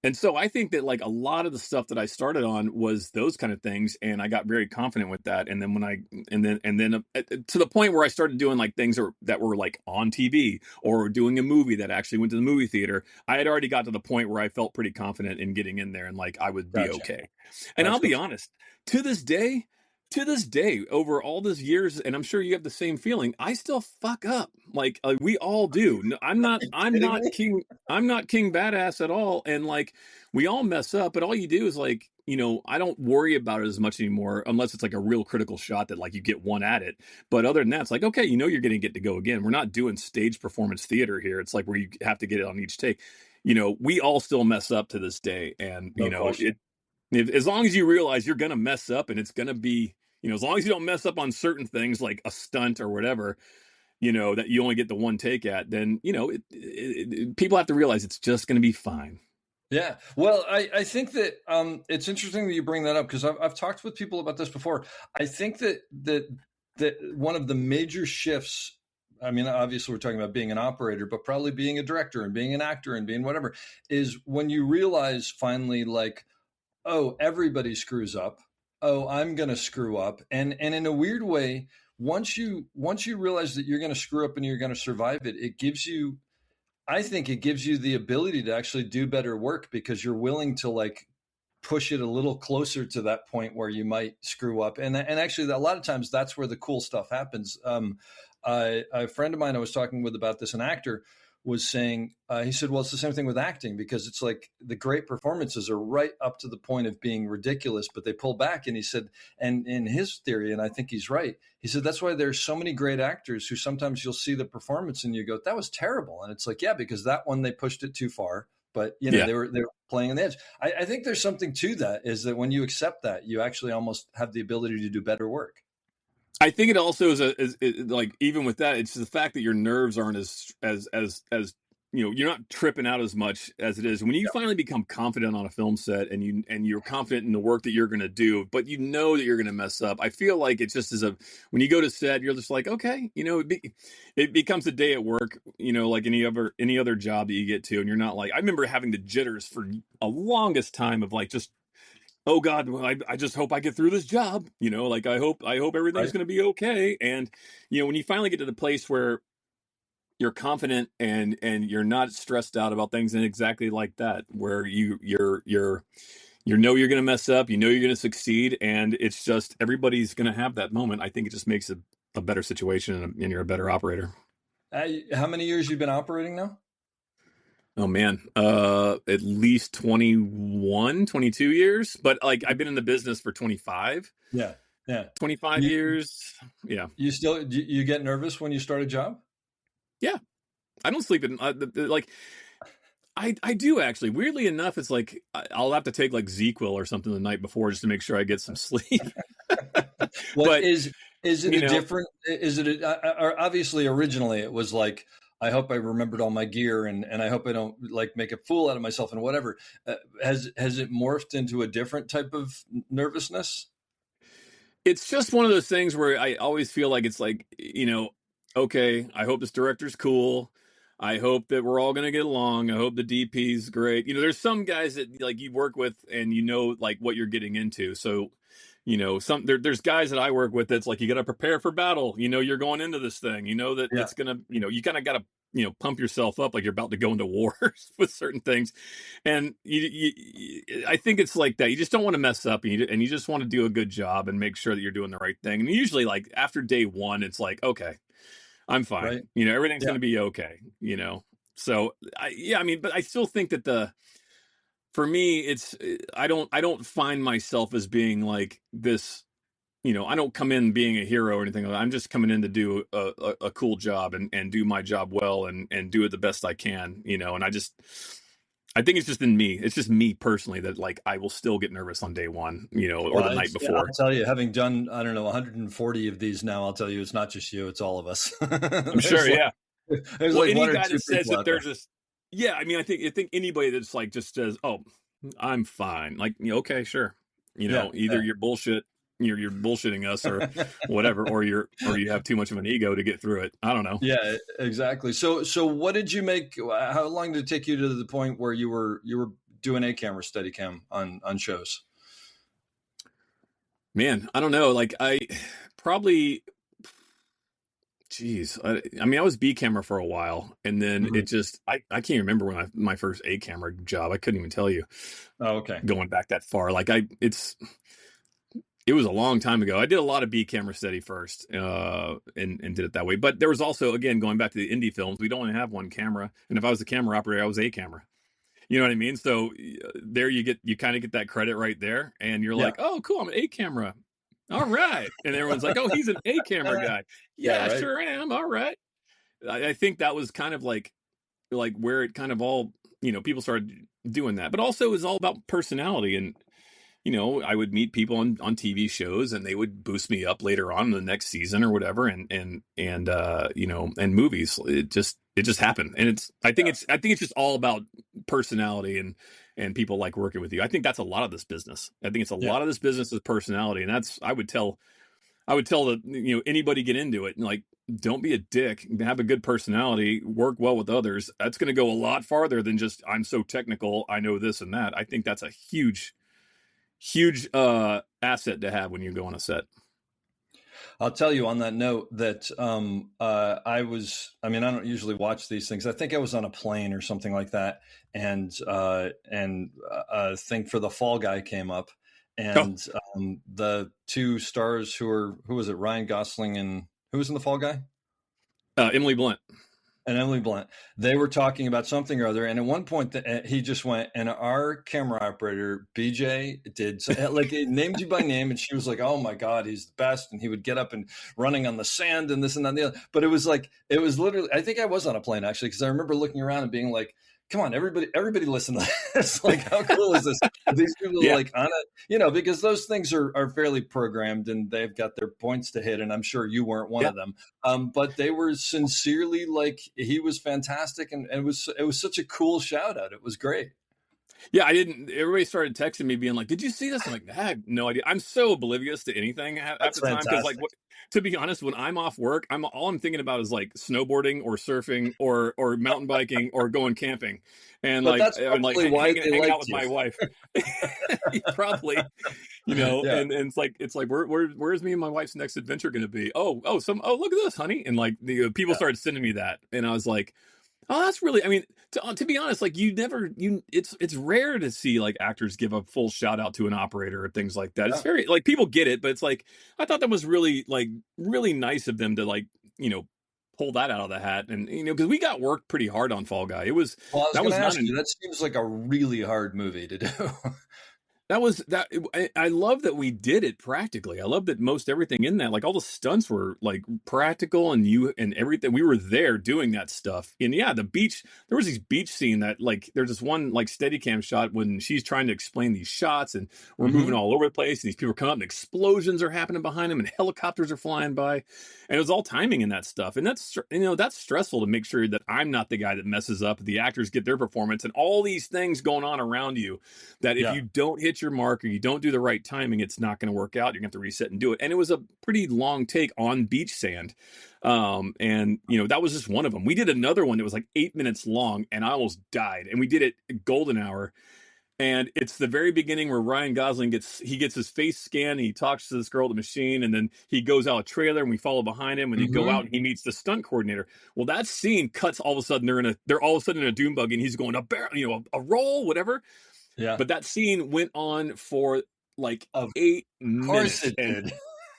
And so I think that like a lot of the stuff that I started on was those kind of things, and I got very confident with that. And then to the point where I started doing like things that were like on TV or doing a movie that actually went to the movie theater, I had already got to the point where I felt pretty confident in getting in there and like I would be Gotcha. okay. And I'll be honest, to this day, over all these years, and I'm sure you have the same feeling, I still fuck up. Like we all do. No, I'm not king badass at all. And like we all mess up, but all you do is like, I don't worry about it as much anymore unless it's like a real critical shot that like you get one at it. But other than that, it's like, okay, you're going to get to go again. We're not doing stage performance theater here. It's like where you have to get it on each take. We all still mess up to this day. And, as long as you realize you're going to mess up and it's going to be, as long as you don't mess up on certain things like a stunt or whatever, that you only get the one take at, then, people have to realize it's just going to be fine. Yeah. Well, I think that it's interesting that you bring that up because I've talked with people about this before. I think that one of the major shifts, I mean, obviously we're talking about being an operator, but probably being a director and being an actor and being whatever, is when you realize finally like, oh, everybody screws up. Oh, I'm going to screw up. And in a weird way, once you realize that you're going to screw up and you're going to survive it, I think it gives you the ability to actually do better work because you're willing to like push it a little closer to that point where you might screw up. And actually a lot of times that's where the cool stuff happens. A friend of mine I was talking with about this, an actor, was saying, he said, well, it's the same thing with acting because it's like the great performances are right up to the point of being ridiculous, but they pull back. And he said, and in his theory, and I think he's right, he said, that's why there's so many great actors who sometimes you'll see the performance and you go, that was terrible. And it's like, yeah, because that one, they pushed it too far, but they were playing on the edge. I think there's something to that, is that when you accept that, you actually almost have the ability to do better work. I think it also is like, even with that, it's the fact that your nerves aren't as you're not tripping out as much as it is when you finally become confident on a film set and you're confident in the work that you're going to do, but that you're going to mess up. I feel like it just is when you go to set, you're just like, okay, it becomes a day at work, like any other job that you get to, and you're not like, I remember having the jitters for a longest time of like, just, oh God, I just hope I get through this job. Like I hope everything's going to be okay. And, when you finally get to the place where you're confident and you're not stressed out about things, and exactly like that, where you're you're going to mess up, you're going to succeed. And it's just, everybody's going to have that moment. I think it just makes it a better situation and you're a better operator. How many years you've been operating now? Oh man, at least 21, 22 years, but like I've been in the business for 25. Yeah. 25 years. Yeah. You get nervous when you start a job? Yeah. I don't sleep in like I do actually. Weirdly enough, it's like I'll have to take like ZQL or something the night before just to make sure I get some sleep. But is it a different? Is it or obviously originally it was like, I hope I remembered all my gear and I hope I don't like make a fool out of myself and whatever. Has it morphed into a different type of nervousness? It's just one of those things where I always feel like it's like, okay, I hope this director's cool. I hope that we're all going to get along. I hope the DP's great. There's some guys that like you work with and like what you're getting into. So, there's guys that I work with that's like, you got to prepare for battle. You're going into this thing, that it's going to, you kind of got to, pump yourself up like you're about to go into war with certain things. And I think it's like that. You just don't want to mess up and you just want to do a good job and make sure that you're doing the right thing. And usually like after day one, it's like, okay, I'm fine. Right. Everything's going to be okay, So but I still think that for me, it's, I don't find myself as being like this, I don't come in being a hero or anything like that. I'm just coming in to do a cool job and do my job well and do it the best I can, and I think it's just in me. It's just me personally that like, I will still get nervous on day one, or the night before. I'll tell you, having done, I don't know, 140 of these now, I'll tell you, it's not just you, it's all of us. I'm sure. Yeah. There's like any one guy or two that says that they're there. just, yeah. I mean, I think anybody that's like, just says, oh, I'm fine. Like, okay, sure. Either you're bullshit, you're bullshitting us or whatever, or you have too much of an ego to get through it. I don't know. Yeah, exactly. So what did you make? How long did it take you to the point where you were do an 8-camera Steadicam on shows? Man, I don't know. Like I probably, geez, I mean, I was B camera for a while, and then it just, I can't remember when my first 8-camera job. I couldn't even tell you. Oh, okay. Going back that far, like it was a long time ago. I did a lot of B camera steady first, and did it that way. But there was also, again, going back to the indie films, we'd only have one camera, and if I was the camera operator, I was a camera. You know what I mean? So there you kind of get that credit right there, and you're like, oh, cool, I'm an 8-camera. All right, and everyone's like, oh, he's an 8-camera guy. Yeah, right. Sure am. All right. I think that was kind of like where it kind of all, people started doing that, but also it was all about personality. And I would meet people on TV shows, and they would boost me up later on in the next season or whatever, and movies. It just happened. And I think it's just all about personality, and people like working with you. I think that's a lot of this business. I think it's a lot of this business is personality. And that's, I would tell that, anybody get into it, and like, don't be a dick, have a good personality, work well with others. That's going to go a lot farther than just, I'm so technical, I know this and that. I think that's a huge asset to have when you go on a set. I'll tell you on that note that I don't usually watch these things. I think I was on a plane or something like that, and Think for the Fall Guy came up, and the two stars who was it? Ryan Gosling and who was in the Fall Guy? Emily Blunt. And Emily Blunt, they were talking about something or other. And at one point he just went, and our camera operator, BJ, did like, it named you by name. And she was like, oh my God, he's the best. And he would get up and running on the sand and this and that and the other. But it was literally, I think I was on a plane actually, because I remember looking around and being like, come on, everybody listen to this. Like, how cool is this? These people are like on it, because those things are fairly programmed, and they've got their points to hit. And I'm sure you weren't one of them. But they were sincerely like, he was fantastic. And it was such a cool shout out. It was great. Yeah, everybody started texting me being like, did you see this? I'm like, I had no idea. I'm so oblivious to anything at the time. Because like, to be honest, when I'm off work, all I'm thinking about is like snowboarding or surfing or mountain biking or going camping. And but like, I'm like hanging out with my wife. Probably, and it's like, where's me and my wife's next adventure going to be? Oh, look at this, honey. And like the people started sending me that. And I was like, oh, that's really, I mean, to be honest, like it's rare to see like actors give a full shout out to an operator or things like that. It's very, like, people get it, but it's like, I thought that was really nice of them to like, pull that out of the hat. And, because we got worked pretty hard on Fall Guy. That seems like a really hard movie to do. I love that we did it practically. I love that most everything in that, like all the stunts were like practical, and everything. We were there doing that stuff. And yeah, the beach, there was this beach scene that like, there's this one like Steadicam shot when she's trying to explain these shots, and we're moving all over the place, and these people are coming up and explosions are happening behind them and helicopters are flying by. And it was all timing in that stuff. And that's stressful to make sure that I'm not the guy that messes up. The actors get their performance and all these things going on around you that if you don't hit your mark or you don't do the right timing, it's not going to work out. You're going to have to reset and do it. And it was a pretty long take on beach sand. And that was just one of them. We did another one that was like 8 minutes long, and I almost died. And we did it at golden hour. And it's the very beginning where Ryan Gosling gets his face scanned, and he talks to this girl at the machine, and then he goes out a trailer, and we follow behind him, and they go out and he meets the stunt coordinator. Well, that scene cuts, all of a sudden they're all of a sudden in a dune buggy, and he's going a roll, whatever. Yeah. But that scene went on for like 8 minutes. Of course it did.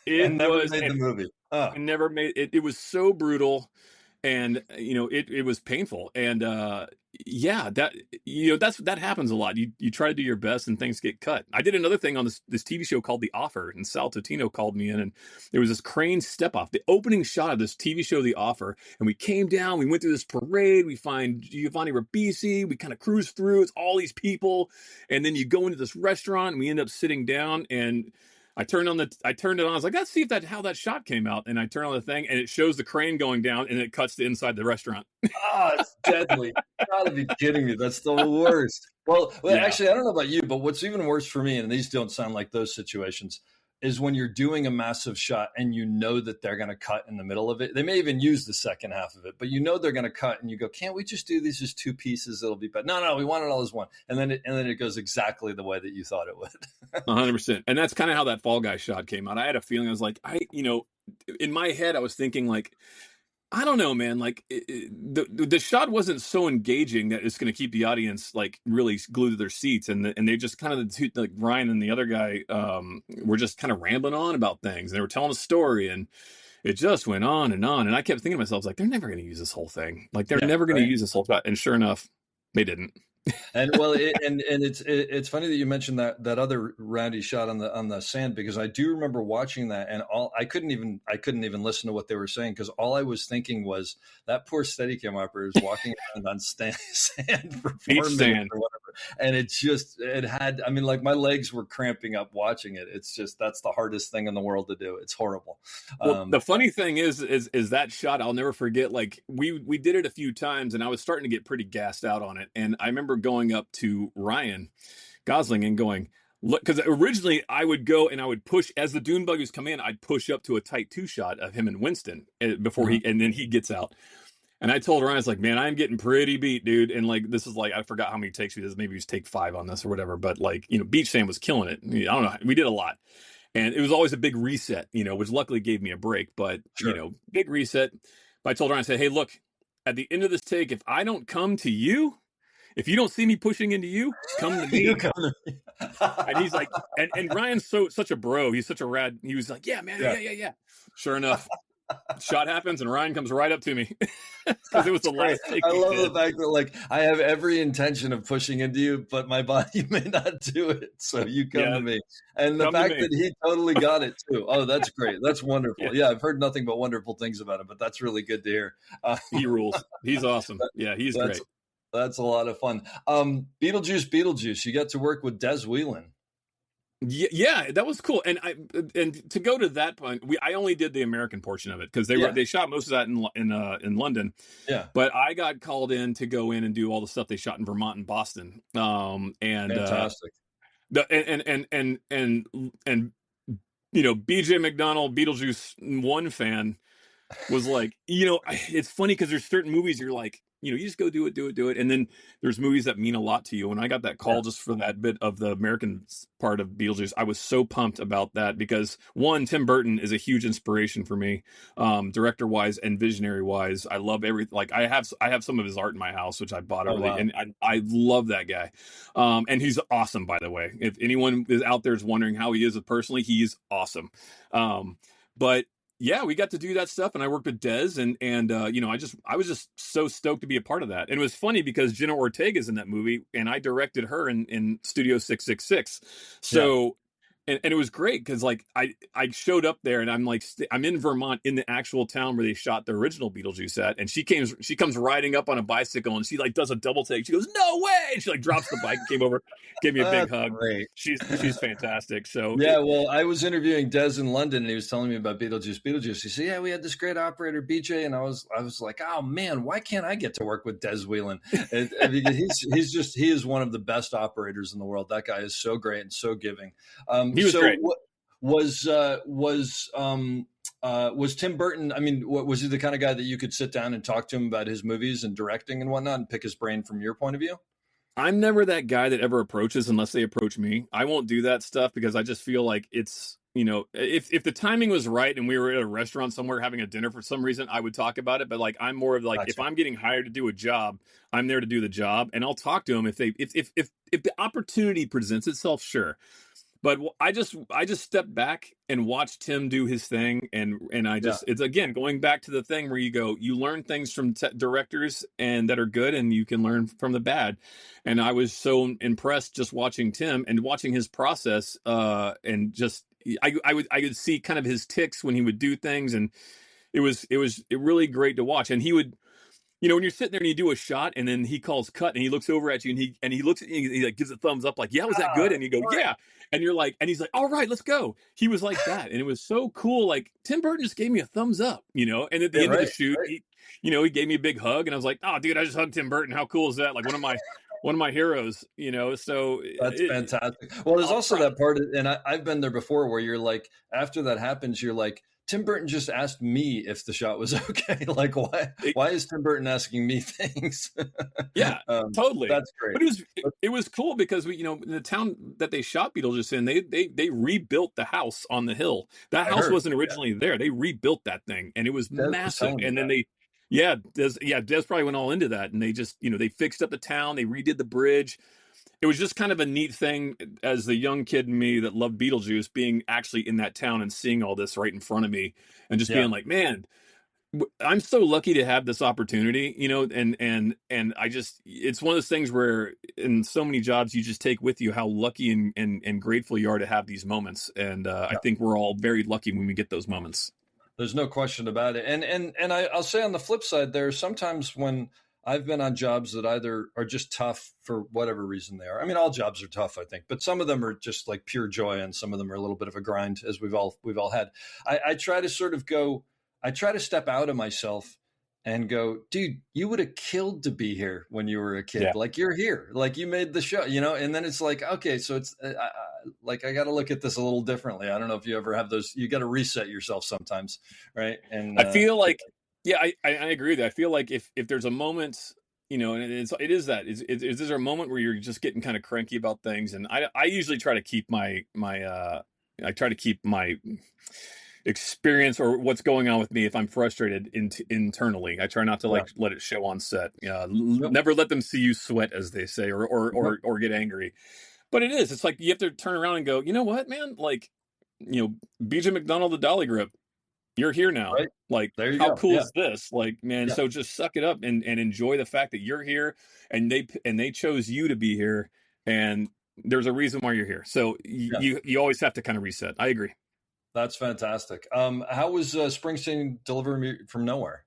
It never made the movie. It never made it. It was so brutal, and it was painful. And that happens a lot. You try to do your best, and things get cut. I did another thing on this TV show called The Offer, and Sal Totino called me in, and there was this crane step off, the opening shot of this TV show, The Offer. And we came down, we went through this parade, we find Giovanni Ribisi, we kind of cruise through, it's all these people, and then you go into this restaurant, and we end up sitting down, and I turned it on. I was like, let's see how that shot came out. And I turn on the thing, and it shows the crane going down, and it cuts to inside the restaurant. It's deadly. You gotta be kidding me. That's the worst. Well, actually, I don't know about you, but what's even worse for me, and these don't sound like those situations, is when you're doing a massive shot and you know that they're going to cut in the middle of it. They may even use the second half of it, but you know they're going to cut, and you go, "Can't we just do these as two pieces? It'll be better." No, we want it all as one, and then it goes exactly the way that you thought it would. 100%. And that's kind of how that Fall Guy shot came out. I had a feeling, I was like, in my head, I was thinking like, I don't know, man. Like the shot wasn't so engaging that it's going to keep the audience like really glued to their seats, and they just kind of like Ryan and the other guy were just kind of rambling on about things. They were telling a story, and it just went on. And I kept thinking to myself, like, they're never going to use this whole thing. Like they're never going to use this whole shot. And sure enough, they didn't. And well, it's funny that you mentioned that other Randy shot on the sand, because I do remember watching that, and I couldn't even listen to what they were saying, because all I was thinking was that poor Steadicam operator is walking around on sand for 4 minutes or whatever, and it had, I mean, like my legs were cramping up watching it. It's just, that's the hardest thing in the world to do. It's horrible. Well, the funny thing is that shot I'll never forget. Like we did it a few times, and I was starting to get pretty gassed out on it, and I remember going up to Ryan Gosling and going, look, because originally I would go and I would push as the dune buggies come in. I'd push up to a tight 2 shot of him and Winston before and then he gets out. And I told Ryan, I was like, man, I'm getting pretty beat, dude. And like, this is like, I forgot how many takes we did. Maybe it was take 5 on this or whatever. But like, Beach Sam was killing it. I don't know. We did a lot. And it was always a big reset, which luckily gave me a break. But, big reset. But I told Ryan, I said, hey, look, at the end of this take, if I don't come to you, if you don't see me pushing into you, come to me. And he's like, and Ryan's such a bro. He's such a rad. He was like, yeah, man, yeah. Sure enough, shot happens and Ryan comes right up to me because it was the last take. I love the fact that like I have every intention of pushing into you, but my body may not do it. So you come to me. And the fact that he totally got it too. Oh, that's great. That's wonderful. Yeah, I've heard nothing but wonderful things about him, but that's really good to hear. He rules. He's awesome. Yeah, he's great. That's a lot of fun. Beetlejuice. You got to work with Des Whelan. Yeah, that was cool. And to go to that point, I only did the American portion of it because they shot most of that in London. Yeah. But I got called in to go in and do all the stuff they shot in Vermont and Boston. Fantastic. And BJ McDonnell, Beetlejuice 1 fan, was like, it's funny because there's certain movies you're like, you just go do it. And then there's movies that mean a lot to you. When I got that call just for that bit of the American part of Beetlejuice, I was so pumped about that because one, Tim Burton is a huge inspiration for me, director wise and visionary wise. I love everything. Like I have some of his art in my house, which I bought and I love that guy. And he's awesome, by the way. If anyone is out there is wondering how he is personally, he's awesome. But yeah, we got to do that stuff, and I worked with Des, and I was just so stoked to be a part of that. And it was funny because Jenna Ortega's in that movie, and I directed her in Studio 666. So, and it was great because like I showed up there, and I'm like I'm in Vermont in the actual town where they shot the original Beetlejuice at, and she comes riding up on a bicycle, and she like does a double take. She goes, "No way!" And she like drops the bike, came over, gave me a big hug. Great. She's fantastic. So well, I was interviewing Des in London, and he was telling me about Beetlejuice. He said, "Yeah, we had this great operator, BJ," and I was like, "Oh man, why can't I get to work with Des Whelan?" He is one of the best operators in the world. That guy is so great and so giving. He was great. Was Tim Burton? I mean, was he the kind of guy that you could sit down and talk to him about his movies and directing and whatnot, and pick his brain from your point of view? I'm never that guy that ever approaches unless they approach me. I won't do that stuff because I just feel like it's, if the timing was right and we were at a restaurant somewhere having a dinner for some reason, I would talk about it. But like, I'm more of like, If I'm getting hired to do a job, I'm there to do the job, and I'll talk to them if the opportunity presents itself. Sure. But I just stepped back and watched Tim do his thing, and it's again going back to the thing where you learn things from directors and that are good, and you can learn from the bad. And I was so impressed just watching Tim and watching his process, and just I would see kind of his ticks when he would do things, and it was really great to watch. And he would. When you're sitting there and you do a shot and then he calls cut and he looks over at you and he looks at you and he like gives a thumbs up like, yeah, was that good? And you go, yeah. And you're like, and he's like, all right, let's go. He was like that. And it was so cool. Like Tim Burton just gave me a thumbs up, and at the end of the shoot, he gave me a big hug and I was like, oh dude, I just hugged Tim Burton. How cool is that? Like one of my one of my heroes, so That's fantastic. Well, there's also that part, and I've been there before, where you're like, after that happens, you're like, Tim Burton just asked me if the shot was okay. Like, why is Tim Burton asking me things? Yeah, totally. That's great. But it was cool because in the town that they shot Beetlejuice in, they rebuilt the house on the hill. That house wasn't originally there. They rebuilt that thing, and it was massive. And then Des probably went all into that, and they just they fixed up the town, they redid the bridge. It was just kind of a neat thing as the young kid in me that loved Beetlejuice, being actually in that town and seeing all this right in front of me, and just being like, man, I'm so lucky to have this opportunity, and I just, it's one of those things where in so many jobs you just take with you how lucky and grateful you are to have these moments. And I think we're all very lucky when we get those moments. There's no question about it. And I'll say on the flip side, there's sometimes when I've been on jobs that either are just tough for whatever reason they are. I mean, all jobs are tough, I think, but some of them are just like pure joy, and some of them are a little bit of a grind, as we've all had. I try to sort of I try to step out of myself and go, dude, you would have killed to be here when you were a kid. Yeah. Like, you're here, like you made the show, and then it's like, okay, so it's like, I got to look at this a little differently. I don't know if you ever have those, you got to reset yourself sometimes. Right. And I feel like, I agree with that. I feel like if there's a moment, and is there a moment where you're just getting kind of cranky about things? And I usually try to keep my experience or what's going on with me, if I'm frustrated internally. I try not to let it show on set. Never let them see you sweat, as they say, or get angry. But it's like you have to turn around and go, you know what, man? Like, BJ McDonnell, the Dolly Grip, you're here now. Right. Like, how cool is this? Like, man, so just suck it up and enjoy the fact that you're here, and they chose you to be here, and there's a reason why you're here. So you always have to kind of reset. I agree. That's fantastic. How was Springsteen delivering from nowhere?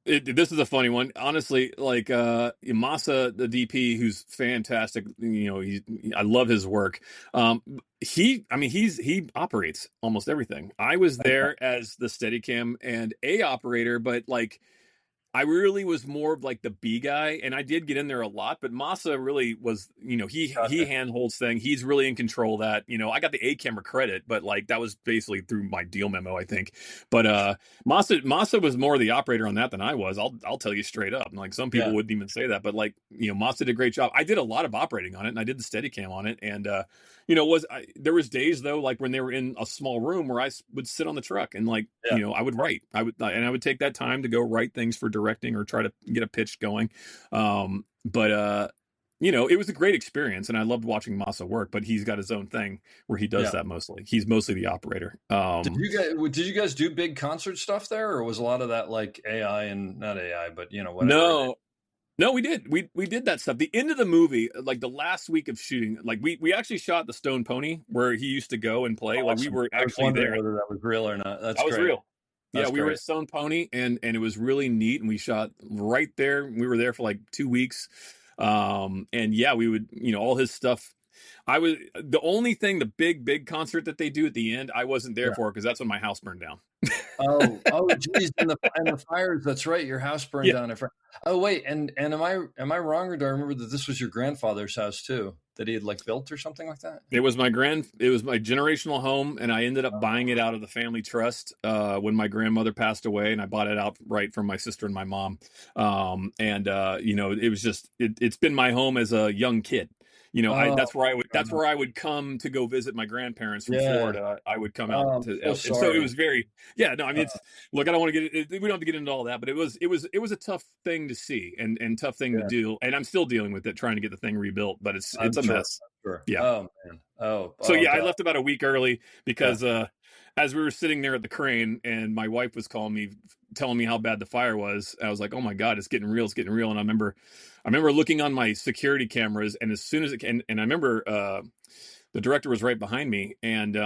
This is a funny one, honestly. Like Masa, the DP, who's fantastic. I love his work. He operates almost everything. I was there as the Steadicam and A operator, but like, I really was more of like the B guy, and I did get in there a lot, but Masa really was, he handholds thing. He's really in control of that. I got the A camera credit, but like that was basically through my deal memo, I think. But Masa was more the operator on that than I was. I'll tell you straight up. Like, some people wouldn't even say that, but like, Masa did a great job. I did a lot of operating on it, and I did the Steadicam on it, and there was days though, like when they were in a small room where I would sit on the truck and like, I would write. I would take that time to go write things for directing or try to get a pitch going. But it was a great experience, and I loved watching Masa work, but he's got his own thing where he does that mostly. He's mostly the operator. Did you guys do big concert stuff there, or was a lot of that like AI and not AI, but whatever? No, we did. We did that stuff. The end of the movie, like the last week of shooting, like we actually shot the Stone Pony where he used to go and play. Awesome. Like, we were actually there. Whether that was real or not. That was real. We were at Stone Pony, and it was really neat. And we shot right there. We were there for like 2 weeks. And we would, all his stuff. I was the only thing, the big concert that they do at the end, I wasn't there for, because that's when my house burned down. Geez, and the fires. That's right. Your house burned down. Oh wait, and am I wrong, or do I remember that this was your grandfather's house too, that he had like built or something like that? It was my generational home, and I ended up buying it out of the family trust when my grandmother passed away, and I bought it outright from my sister and my mom. It was just it's been my home as a young kid. That's where I would come to go visit my grandparents from Florida. I would come out to, so it was very, I don't want to we don't have to get into all that, but it was a tough thing to see and tough thing to do. And I'm still dealing with it, trying to get the thing rebuilt, but it's a mess. Sure. Yeah. Oh man. I left about a week early because, as we were sitting there at the crane, and my wife was calling me, telling me how bad the fire was, I was like, oh my God, it's getting real. And I remember looking on my security cameras, and as soon as and I remember the director was right behind me, and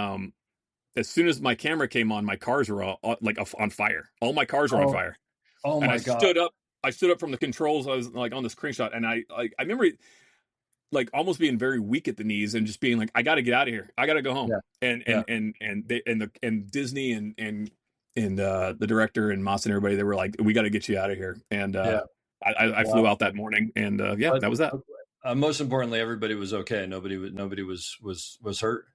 as soon as my camera came on, my cars were all, on fire. All my cars were on fire. Oh my God! I stood up from the controls. I was like on the screenshot, and I remember like almost being very weak at the knees and just being like, I got to get out of here. I got to go home. And Disney and the director and Moss and everybody, they were like, we got to get you out of here. And I flew Wow. out that morning, and yeah, But that was that. most importantly, everybody was okay. Nobody was hurt.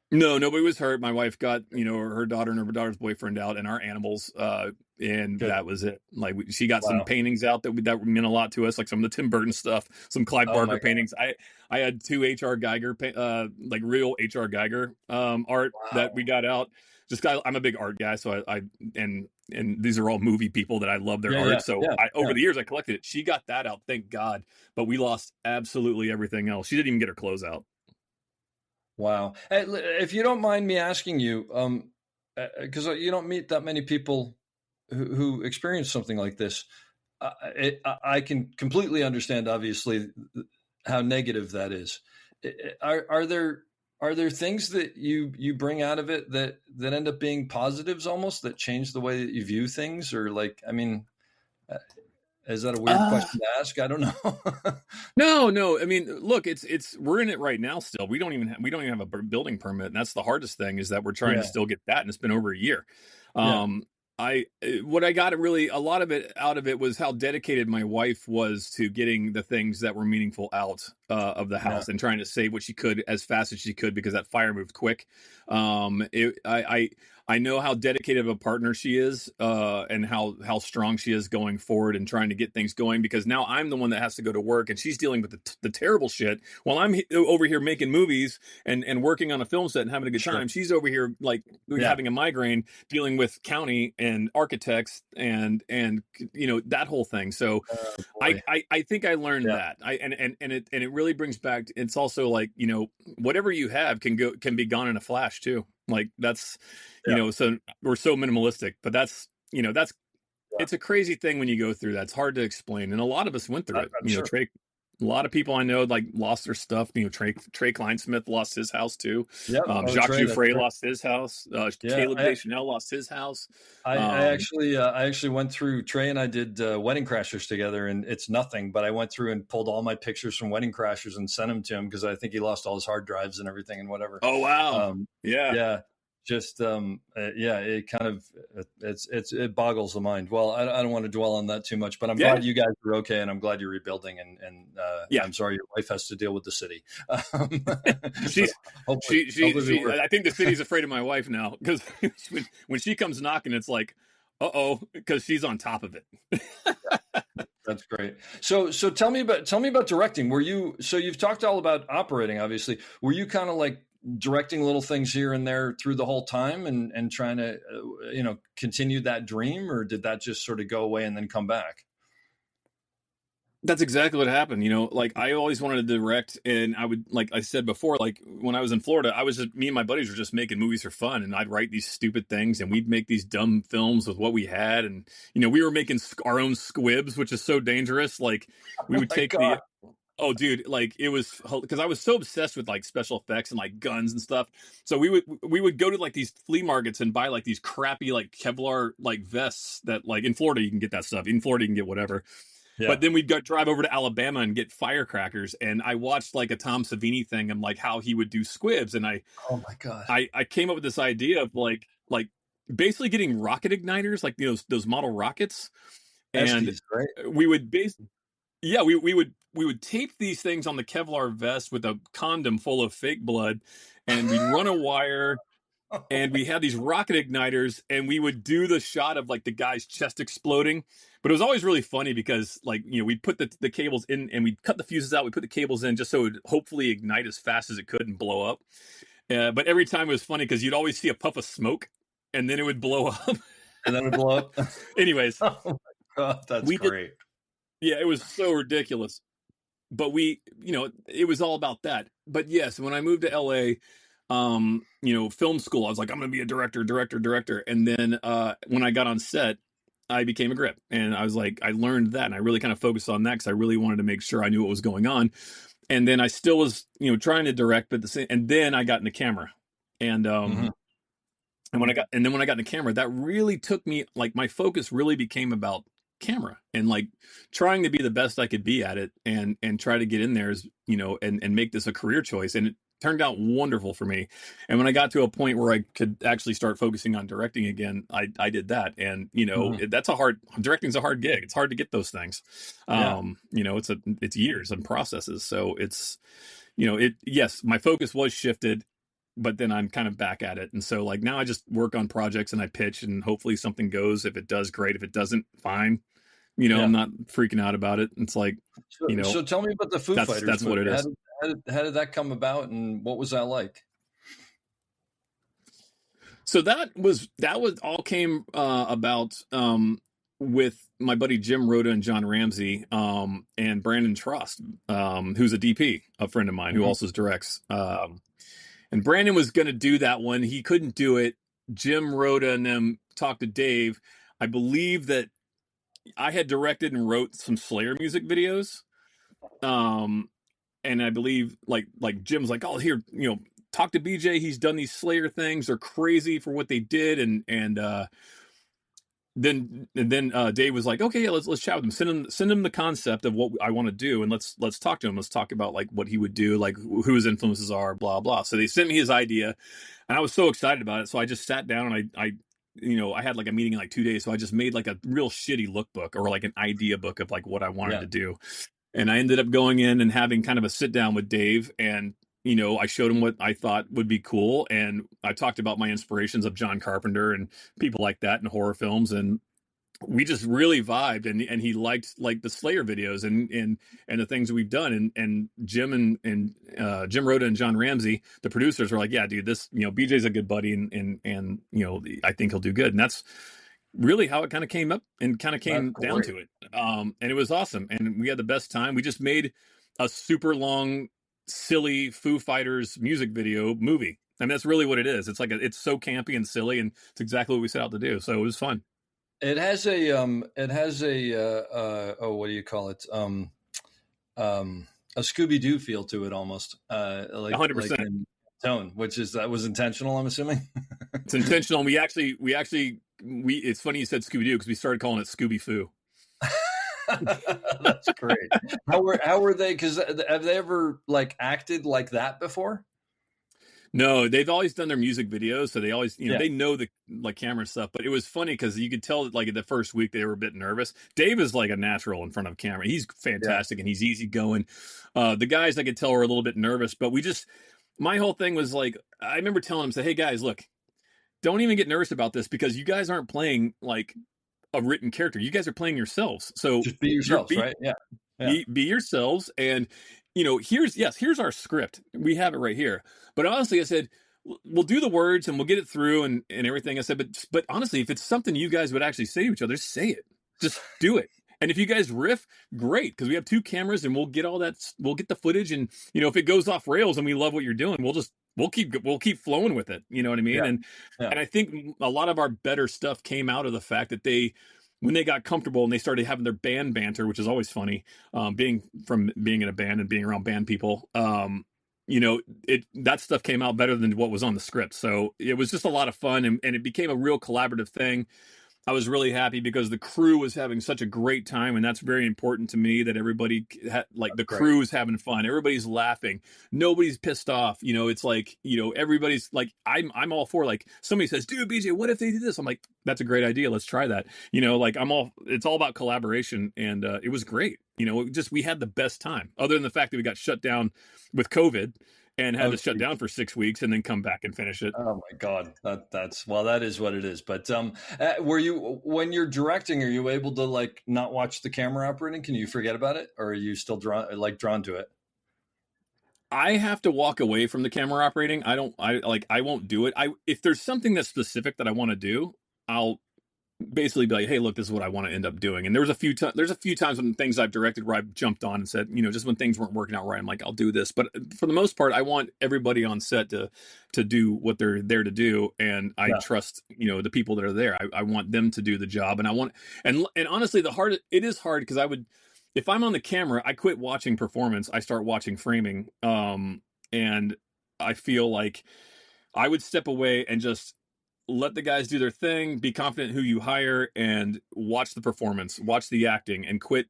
No, nobody was hurt. My wife got, her daughter and her daughter's boyfriend out, and our animals, and Good. that was it. Like she got some Wow. paintings out that meant a lot to us, like some of the Tim Burton stuff, some Clive Oh Barker my God. paintings. I had two H.R. Geiger, like real H.R. Geiger art that we Wow. got out. I'm a big art guy, so and these are all movie people that I love their Yeah. art. Yeah. So Yeah. over Yeah. the years I collected it. She got that out, thank God, but we lost absolutely everything else. She didn't even get her clothes out. Wow. If you don't mind me asking you, because you don't meet that many people who experience something like this, I can completely understand, obviously, how negative that is. Are there things that you bring out of it that end up being positives almost that change the way that you view things? Or like, I mean, uh, is that a weird question to ask? I don't know. No. I mean, look, we're in it right now still. We don't even have a building permit, and that's the hardest thing is that we're trying to Yeah. still get that, and it's been over a year. Yeah. Um, what I got really a lot of it out of it was how dedicated my wife was to getting the things that were meaningful out of the Yeah. house and trying to save what she could as fast as she could because that fire moved quick. I know how dedicated of a partner she is, and how strong she is going forward and trying to get things going. Because now I'm the one that has to go to work, and she's dealing with the terrible shit while I'm over here making movies and working on a film set and having a good Sure. time. She's over here like Yeah. having a migraine, dealing with county and architects and that whole thing. So Oh I, boy. I I think I learned Yeah. that. It really brings back. It's also like whatever you have can be gone in a flash too. Like that's Yeah. so we're so minimalistic, but that's Yeah. it's a crazy thing when you go through that. It's hard to explain, and a lot of us went through it. I'm sure. Trey, a lot of people I know like lost their stuff. Trey Kleinsmith lost his house too. Yep. Oh, Jacques Trey, that's Jouffre right. lost his house. Yeah. Caleb Deschanel lost his house. I Um, actually went through. Trey and I did Wedding Crashers together, and it's nothing. But I went through and pulled all my pictures from Wedding Crashers and sent them to him because I think he lost all his hard drives and everything and whatever. oh wow, Um, yeah. yeah, just yeah, it kind of it boggles the mind. Well, I don't want to dwell on that too much, but I'm Yeah, glad you guys are okay, and I'm glad you're rebuilding, and yeah. I'm sorry your wife has to deal with the city. But She's hopefully, she. it'll work. I think the city's afraid of my wife now because when she comes knocking, it's like, because she's on top of it. That's great. So tell me about directing. So you've talked all about operating, obviously. Were you kind of like directing little things here and there through the whole time and trying to continue that dream, or did that just sort of go away and then come back? That's exactly what happened. Like I always wanted to direct, and I would, like I said before, like when I was in Florida, me and my buddies were just making movies for fun, and I'd write these stupid things, and we'd make these dumb films with what we had, and we were making our own squibs, which is so dangerous. Like we Oh would my take God. oh dude, like it was because I was so obsessed with like special effects and like guns and stuff. So we would go to like these flea markets and buy like these crappy like Kevlar like vests that like in Florida you can get that stuff. In Florida you can get whatever. Yeah. But then we'd go drive over to Alabama and get firecrackers. And I watched like a Tom Savini thing and like how he would do squibs. And Oh my God. I came up with this idea of like basically getting rocket igniters, like those model rockets. And Estes, right? we would yeah, we would tape these things on the Kevlar vest with a condom full of fake blood, and we'd run a wire, and we had these rocket igniters, and we would do the shot of like the guy's chest exploding. But it was always really funny because like we'd put the cables in, and we'd cut the fuses out, we put the cables in just so it would hopefully ignite as fast as it could and blow up. But every time it was funny because you'd always see a puff of smoke and then it would blow up. And then it blow up. Anyways, Oh my God, that's we did. great. Yeah, it was so ridiculous. But it was all about that. But yes, when I moved to LA, film school, I was like, I'm going to be a director. And then when I got on set, I became a grip, and I was like, I learned that, and I really kind of focused on that because I really wanted to make sure I knew what was going on. And then I still was, trying to direct, but and then I got into camera, and Mm-hmm. and when I got into camera, that really took me, like my focus really became about camera and like trying to be the best I could be at it and try to get in there as, and make this a career choice. And turned out wonderful for me. And when I got to a point where I could actually start focusing on directing again, I did that. And, directing's a hard gig. It's hard to get those things. It's years and processes. So it's, yes, my focus was shifted, but then I'm kind of back at it. And so like now I just work on projects and I pitch and hopefully something goes. If it does, great. If it doesn't, fine. I'm not freaking out about it. It's like, So tell me about the Foo Fighters. That's what it is. How did that come about, and what was that like? So that was all came about with my buddy Jim Rhoda and John Ramsey and Brandon Trust, who's a DP, a friend of mine who also directs. And Brandon was going to do that one. He couldn't do it. Jim Rhoda and them talked to Dave. I believe that I had directed and wrote some Slayer music videos. And I believe like Jim's like, oh, here, talk to BJ. He's done these Slayer things. They're crazy for what they did. And then Dave was like, okay, yeah, let's chat with him. Send him the concept of what I want to do. And let's talk to him. Let's talk about like what he would do, like who his influences are, blah, blah. So they sent me his idea and I was so excited about it. So I just sat down and I had like a meeting in like 2 days. So I just made like a real shitty lookbook or like an idea book of like what I wanted to do. And I ended up going in and having kind of a sit down with Dave and, I showed him what I thought would be cool. And I talked about my inspirations of John Carpenter and people like that in horror films. And we just really vibed and he liked like the Slayer videos and the things that we've done. And Jim and Jim Rhoda and John Ramsey, the producers, were like, yeah, dude, this, BJ's a good buddy and I think he'll do good. And that's really how it kind of came up and kind of came down to it. And it was awesome. And we had the best time. We just made a super long, silly Foo Fighters music video movie. I mean, that's really what it is. It's like, it's so campy and silly and it's exactly what we set out to do. So it was fun. It has a what do you call it? A Scooby-Doo feel to it almost. Like 100%. Like tone, that was intentional, I'm assuming. It's intentional. We actually it's funny you said Scooby-Doo because we started calling it Scooby-Foo. That's great. How were they? Because have they ever like acted like that before? No, they've always done their music videos, so they always, they know the like camera stuff. But it was funny because you could tell that like the first week they were a bit nervous. Dave is like a natural in front of camera. He's fantastic and he's easygoing. The guys I could tell were a little bit nervous, but my whole thing was like, I remember telling them, say, hey guys, look, don't even get nervous about this because you guys aren't playing like a written character. You guys are playing yourselves. So just be yourselves, right? Yeah. Be yourselves. And here's our script. We have it right here. But honestly, I said, we'll do the words and we'll get it through and everything. I said, but honestly, if it's something you guys would actually say to each other, say it. Just do it. And if you guys riff, great, because we have 2 cameras and we'll get all that. We'll get the footage, and if it goes off rails and we love what you're doing, we'll keep flowing with it. You know what I mean? And I think a lot of our better stuff came out of the fact that when they got comfortable and they started having their band banter, which is always funny, being in a band and being around band people, that stuff came out better than what was on the script. So it was just a lot of fun and it became a real collaborative thing. I was really happy because the crew was having such a great time, and that's very important to me that everybody the crew is having fun. Everybody's laughing. Nobody's pissed off. It's like, everybody's like, I'm all for, like, somebody says, dude, BJ, what if they did this? I'm like, that's a great idea. Let's try that. It's all about collaboration, and it was great. We had the best time, other than the fact that we got shut down with COVID and had to shut down for 6 weeks and then come back and finish it. Oh my God. That is what it is. But when you're directing, are you able to like not watch the camera operating? Can you forget about it? Or are you still drawn to it? I have to walk away from the camera operating. I won't do it. If there's something that's specific that I want to do, I'll basically be like, hey, look, this is what I want to end up doing. And there's a few times when things I've directed where I've jumped on and said, just when things weren't working out right, I'm like, I'll do this. But for the most part, I want everybody on set to do what they're there to do. And I trust, the people that are there. I want them to do the job. And honestly, it is hard because if I'm on the camera, I quit watching performance. I start watching framing. And I feel like I would step away and just let the guys do their thing, be confident who you hire, and watch the performance, watch the acting, and quit.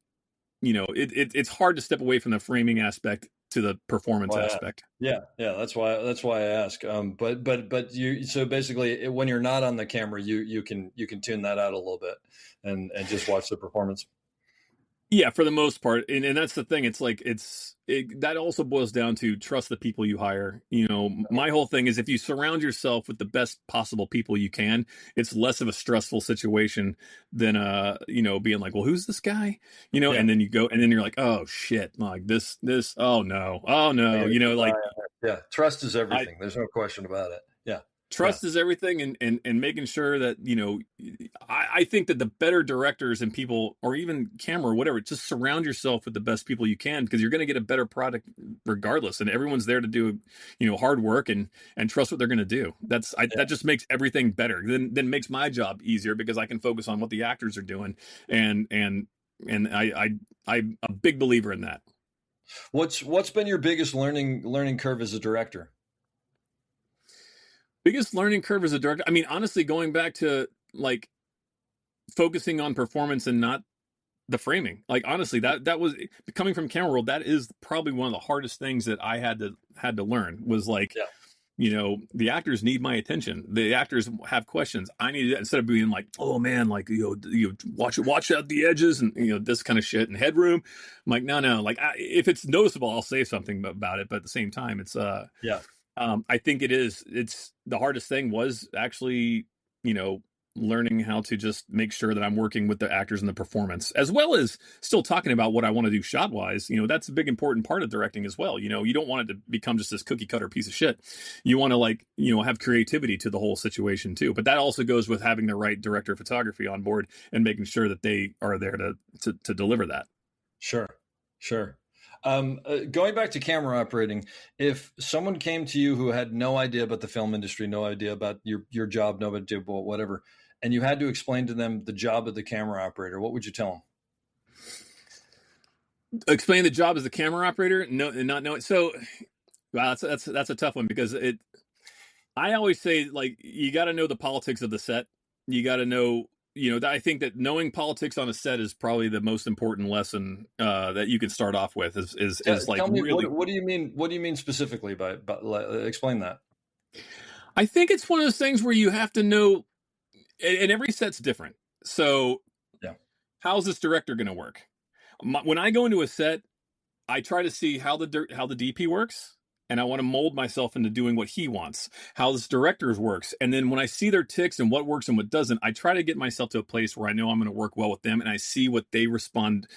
It's hard to step away from the framing aspect to the performance aspect. Yeah, that's why I ask. But you, so basically, when you're not on the camera, you can tune that out a little bit and just watch the performance. Yeah, for the most part, and that's the thing. It's like that also boils down to trust the people you hire. My whole thing is if you surround yourself with the best possible people you can, it's less of a stressful situation than being like, well, who's this guy? And then you go and then you're like, oh shit, like this, oh no, yeah, trust is everything. There's no question about it. Yeah. Trust is everything, and making sure that I think that the better directors and people, or even camera or whatever, just surround yourself with the best people you can, because you're going to get a better product regardless. And everyone's there to do hard work and trust what they're going to do. That just makes everything better. Then makes my job easier because I can focus on what the actors are doing, and I'm a big believer in that. What's been your biggest learning curve as a director? Biggest learning curve as a director, I mean, honestly, going back to like focusing on performance and not the framing. Like, honestly, that was coming from camera world. That is probably one of the hardest things that I had to learn was like, the actors need my attention. The actors have questions. I need it, instead of being like, oh man, like, watch out the edges and, this kind of shit and headroom. I'm like, no, like if it's noticeable, I'll say something about it. But at the same time, it's, I think it's the hardest thing was actually, learning how to just make sure that I'm working with the actors and the performance, as well as still talking about what I want to do shot wise. That's a big important part of directing as well. You don't want it to become just this cookie cutter piece of shit. You want to have creativity to the whole situation too. But that also goes with having the right director of photography on board and making sure that they are there to deliver that. Sure. Going back to camera operating, if someone came to you who had no idea about the film industry, no idea about your job, no idea about whatever, and you had to explain to them the job of the camera operator, what would you tell them? Explain the job as the camera operator? No, and not knowing. So, wow, that's a tough one, because I always say, like, you got to know the politics of the set. You got to know. I think that knowing politics on a set is probably the most important lesson that you can start off with. Is like, tell me, really. What do you mean? What do you mean specifically by explain that? I think it's one of those things where you have to know, and every set's different. So, how's this director going to work? When I go into a set, I try to see how the DP works. And I want to mold myself into doing what he wants, how this director works. And then when I see their ticks and what works and what doesn't, I try to get myself to a place where I know I'm going to work well with them, and I see what they respond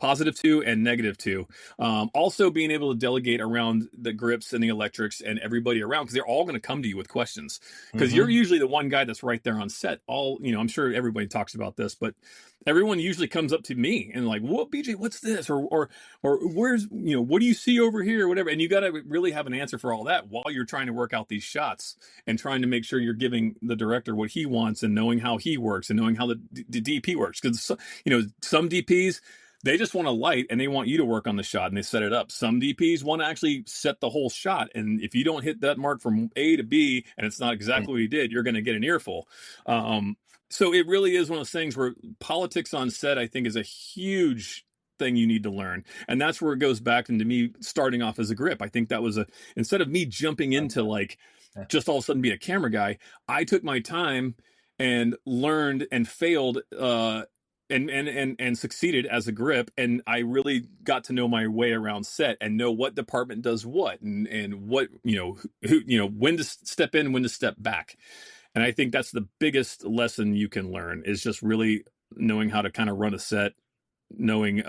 positive to and negative to. Also being able to delegate around the grips and the electrics and everybody around, because they're all going to come to you with questions, because you're usually the one guy that's right there on set. I'm sure everybody talks about this, but everyone usually comes up to me and like, what, BJ, what's this? Or where's, what do you see over here? Or whatever. And you got to really have an answer for all that while you're trying to work out these shots and trying to make sure you're giving the director what he wants and knowing how he works and knowing how the DP works. Because, some DPs, they just want a light and they want you to work on the shot and they set it up. Some DPs want to actually set the whole shot. And if you don't hit that mark from A to B and it's not exactly what you did, you're going to get an earful. So it really is one of those things where politics on set, I think, is a huge thing you need to learn. And that's where it goes back into me starting off as a grip. I think that was instead of me jumping into like just all of a sudden being a camera guy, I took my time and learned and failed, and succeeded as a grip, and I really got to know my way around set and know what department does what and what who when to step in, when to step back. And I think that's the biggest lesson you can learn, is just really knowing how to kind of run a set, knowing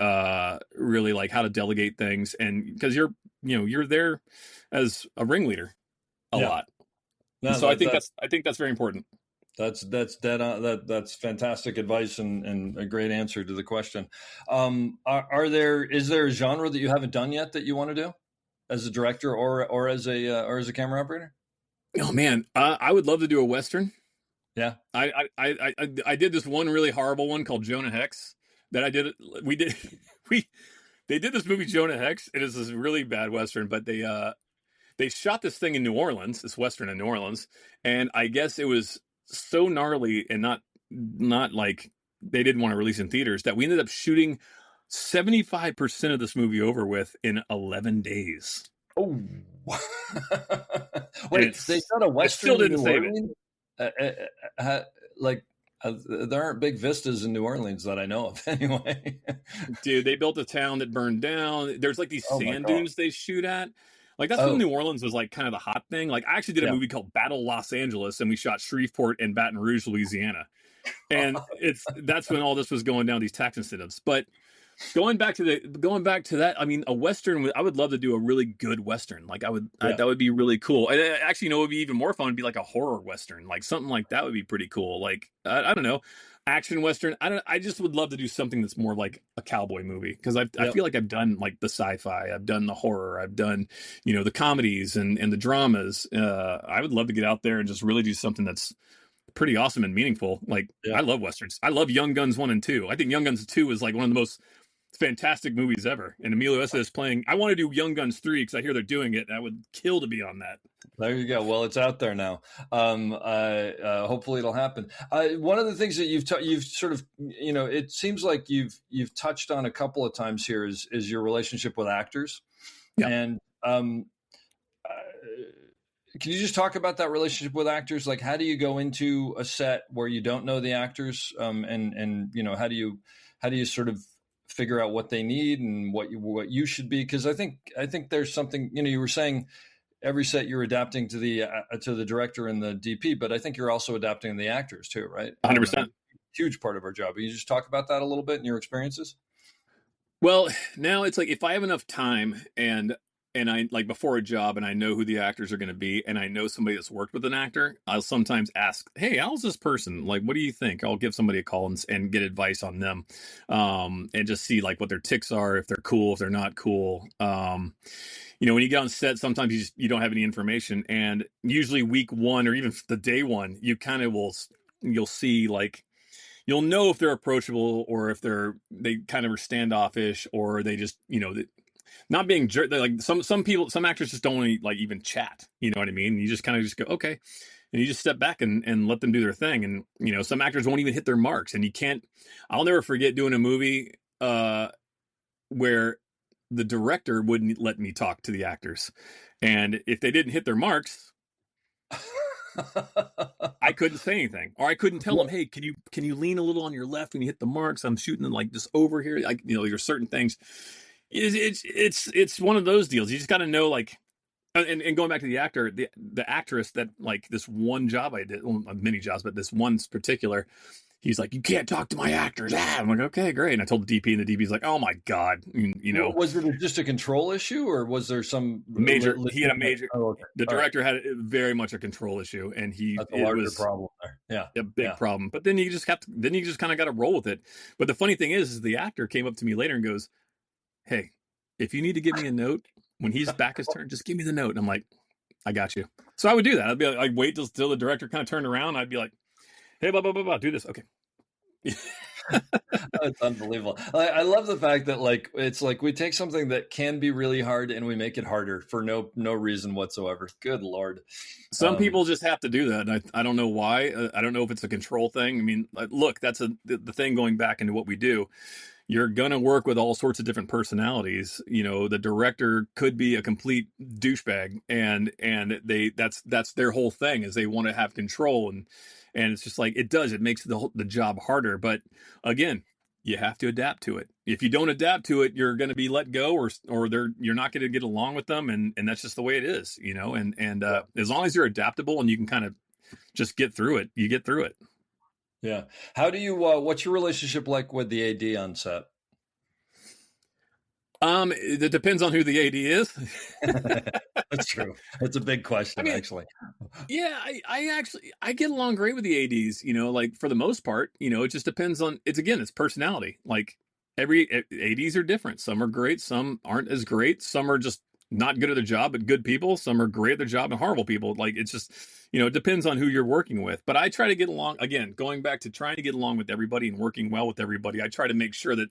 really like how to delegate things, and because you're there as a ringleader a lot. No, so I think that's very important. That's fantastic advice and a great answer to the question. Is there a genre that you haven't done yet that you want to do as a director or as a camera operator? Oh man, I would love to do a Western. Yeah. I did this one really horrible one called Jonah Hex that I did. They did this movie Jonah Hex. It is this really bad Western, but they shot this thing in New Orleans, this Western in New Orleans. And I guess it was so gnarly and not like they didn't want to release in theaters that we ended up shooting 75% of this movie over with in 11 days. Oh, And wait! They shot a I still Western in didn't New save it. Orleans. Like there aren't big vistas in New Orleans that I know of, anyway. Dude, they built a town that burned down. There's like these Oh my sand God. dunes they shoot at. Like that's when Oh, New Orleans was like kind of the hot thing. Like I actually did a yeah. movie called Battle Los Angeles, and we shot Shreveport and Baton Rouge, Louisiana. And that's when all this was going down, these tax incentives. But going back to that, I mean, a Western, I would love to do a really good Western. Like Yeah. that would be really cool. And actually, it would be even more fun would be like a horror Western, like something like that would be pretty cool. Like, I don't know, action Western. I just would love to do something that's more like a cowboy movie. Cause I Yep. feel like I've done like the sci-fi, I've done the horror, I've done, the comedies and the dramas. I would love to get out there and just really do something that's pretty awesome and meaningful. Like Yeah. I love Westerns. I love Young Guns 1 and 2. I think Young Guns 2 is like one of the most fantastic movies ever. And Emilio Estevez playing. I want to do Young Guns 3 because I hear they're doing it, and I would kill to be on that. There you go. Well, it's out there now. Hopefully, it'll happen. One of the things that you've sort of, it seems like you've touched on a couple of times here is your relationship with actors, Yeah. and can you just talk about that relationship with actors? Like, how do you go into a set where you don't know the actors, and how do you sort of figure out what they need and what you should be? Because I think there's something, you were saying every set you're adapting to the director and the DP, but I think you're also adapting the actors too, right? 100%. Huge part of our job. Can you just talk about that a little bit in your experiences? Well, now it's like if I have enough time and I like before a job and I know who the actors are going to be and I know somebody that's worked with an actor, I'll sometimes ask, hey, how's this person? Like, what do you think? I'll give somebody a call and get advice on them, and just see like what their tics are, if they're cool, if they're not cool. When you get on set, sometimes you don't have any information. And usually week one or even the day one, you kind of you'll see like, you'll know if they're approachable or if they kind of are standoffish or they just, not being jerk. Like some actors just don't want to like even chat. You know what I mean? You just kind of just go, okay. And you just step back and let them do their thing. And, some actors won't even hit their marks and I'll never forget doing a movie, where the director wouldn't let me talk to the actors. And if they didn't hit their marks, I couldn't say anything, or I couldn't tell them, hey, can you lean a little on your left when you hit the marks? I'm shooting them like this over here. Like, there's certain things. It's one of those deals. You just got to know, like, and going back to the actor, the actress that like this one job I did, well, many jobs, but this one particular, he's like, you can't talk to my actors. I'm like, okay, great. And I told the DP, and the DP's like, oh my God, Was it just a control issue, or was there some major? He had a major. Oh, okay. The director had very much a control issue, and That's a larger problem there. Yeah, a big problem. But then you just kind of got to roll with it. But the funny thing is the actor came up to me later and goes, hey, if you need to give me a note when he's back his turn, just give me the note. And I'm like, I got you. So I would do that. I'd be like, I'd wait till the director kind of turned around. I'd be like, hey, blah, blah, blah, blah, do this. Okay. It's unbelievable. I love the fact that like it's like we take something that can be really hard and we make it harder for no reason whatsoever. Good Lord. Some people just have to do that. And I don't know why. I don't know if it's a control thing. I mean, look, that's the thing going back into what we do. You're going to work with all sorts of different personalities. The director could be a complete douchebag and that's their whole thing is they want to have control. And it's just like, it makes the job harder. But again, you have to adapt to it. If you don't adapt to it, you're going to be let go or you're not going to get along with them. And that's just the way it is, and as long as you're adaptable and you can kind of just get through it, you get through it. Yeah. How do you, what's your relationship like with the AD on set? It depends on who the AD is. That's true. That's a big question, actually. Yeah, I get along great with the ADs, like for the most part, it just depends on, it's personality. Like every ADs are different. Some are great. Some aren't as great. Some are just not good at their job, but good people. Some are great at their job and horrible people. Like it's just, it depends on who you're working with. But I try to get along, again, going back to trying to get along with everybody and working well with everybody. I try to make sure that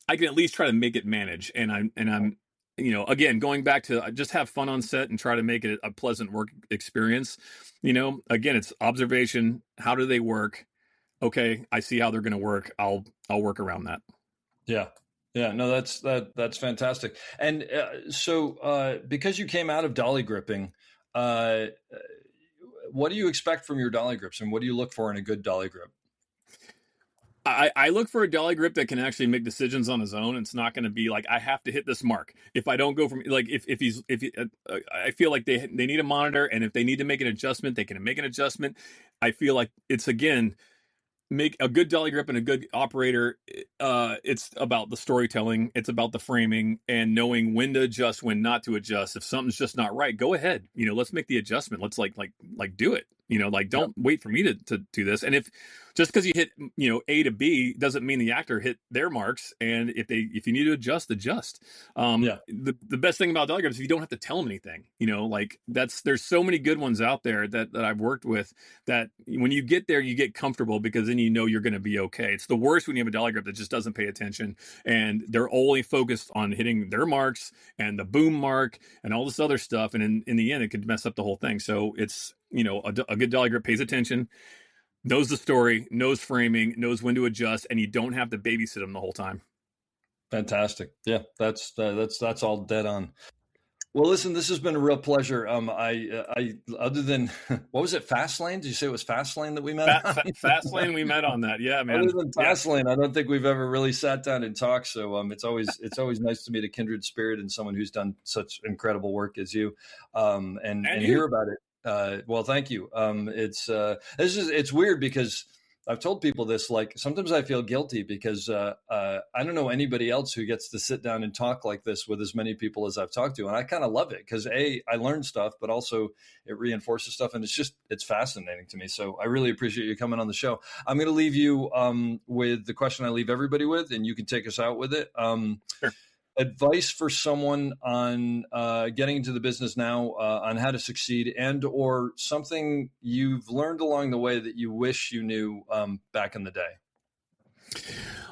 I can at least try to make it manage. And I'm, again, going back to just have fun on set and try to make it a pleasant work experience. Again, it's observation. How do they work? Okay, I see how they're going to work. I'll work around that. Yeah. Yeah, no, that's fantastic. And so because you came out of dolly gripping, uh, what do you expect from your dolly grips, and what do you look for in a good dolly grip? I look for a dolly grip that can actually make decisions on his own. It's not going to be like I have to hit this mark. If I don't go from like I feel like they need a monitor, and if they need to make an adjustment, they can make an adjustment. I feel like it's again make a good dolly grip and a good operator. It's about the storytelling. It's about the framing and knowing when to adjust, when not to adjust. If something's just not right, go ahead. Let's make the adjustment. Let's like do it. Don't wait for me to do this. And if just because you hit A to B doesn't mean the actor hit their marks. And if you need to adjust. The best thing about dolly grips is you don't have to tell them anything. There's so many good ones out there that I've worked with that when you get there you get comfortable because then you're going to be okay. It's the worst when you have a dolly grip that just doesn't pay attention and they're only focused on hitting their marks and the boom mark and all this other stuff. And in the end, it could mess up the whole thing. So it's, a good dolly grip pays attention, knows the story, knows framing, knows when to adjust, and you don't have to babysit them the whole time. Fantastic. Yeah, that's all dead on. Well, listen, this has been a real pleasure. I other than what was it, Fastlane? Did you say it was Fastlane that we met? Fastlane, we met on that. Yeah, man. Other than Fastlane, I don't think we've ever really sat down and talked. So it's always nice to meet a kindred spirit and someone who's done such incredible work as you, and hear about it. Well, thank you. It's weird because I've told people this, like sometimes I feel guilty because I don't know anybody else who gets to sit down and talk like this with as many people as I've talked to. And I kind of love it because I learn stuff, but also it reinforces stuff. And it's fascinating to me. So I really appreciate you coming on the show. I'm going to leave you with the question I leave everybody with, and you can take us out with it. Sure. Advice for someone on getting into the business now, on how to succeed, and or something you've learned along the way that you wish you knew back in the day.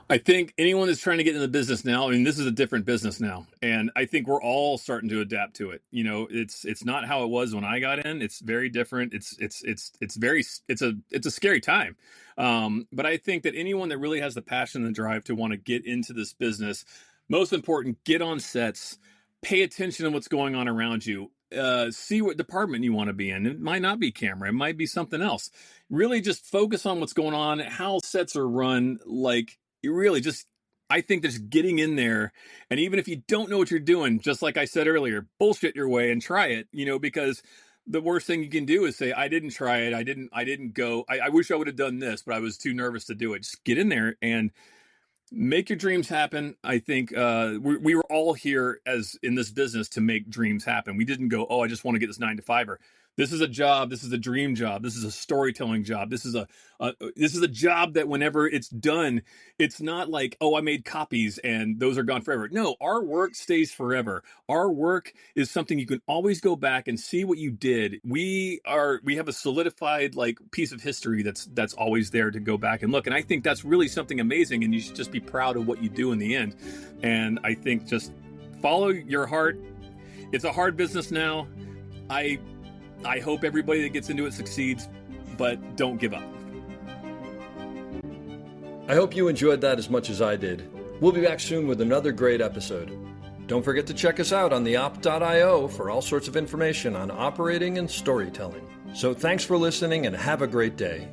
I think anyone that's trying to get into the business now, this is a different business now, and I think we're all starting to adapt to it. It's not how it was when I got in. It's very different. It's a scary time. But I think that anyone that really has the passion and the drive to want to get into this business, most important, get on sets, pay attention to what's going on around you, see what department you want to be in. It might not be camera. It might be something else. Really just focus on what's going on, how sets are run. Like you really just, I think just getting in there. And even if you don't know what you're doing, just like I said earlier, bullshit your way and try it, because the worst thing you can do is say, I didn't try it. I didn't go, I wish I would have done this, but I was too nervous to do it. Just get in there and make your dreams happen. I think we were all here as in this business to make dreams happen. We didn't go, I just want to get this 9-to-5er. This is a job. This is a dream job. This is a storytelling job. This is a job that whenever it's done, it's not like, I made copies and those are gone forever. No, our work stays forever. Our work is something you can always go back and see what you did. We have a solidified piece of history that's always there to go back and look. And I think that's really something amazing. And you should just be proud of what you do in the end. And I think just follow your heart. It's a hard business now. I hope everybody that gets into it succeeds, but don't give up. I hope you enjoyed that as much as I did. We'll be back soon with another great episode. Don't forget to check us out on theop.io for all sorts of information on operating and storytelling. So thanks for listening and have a great day.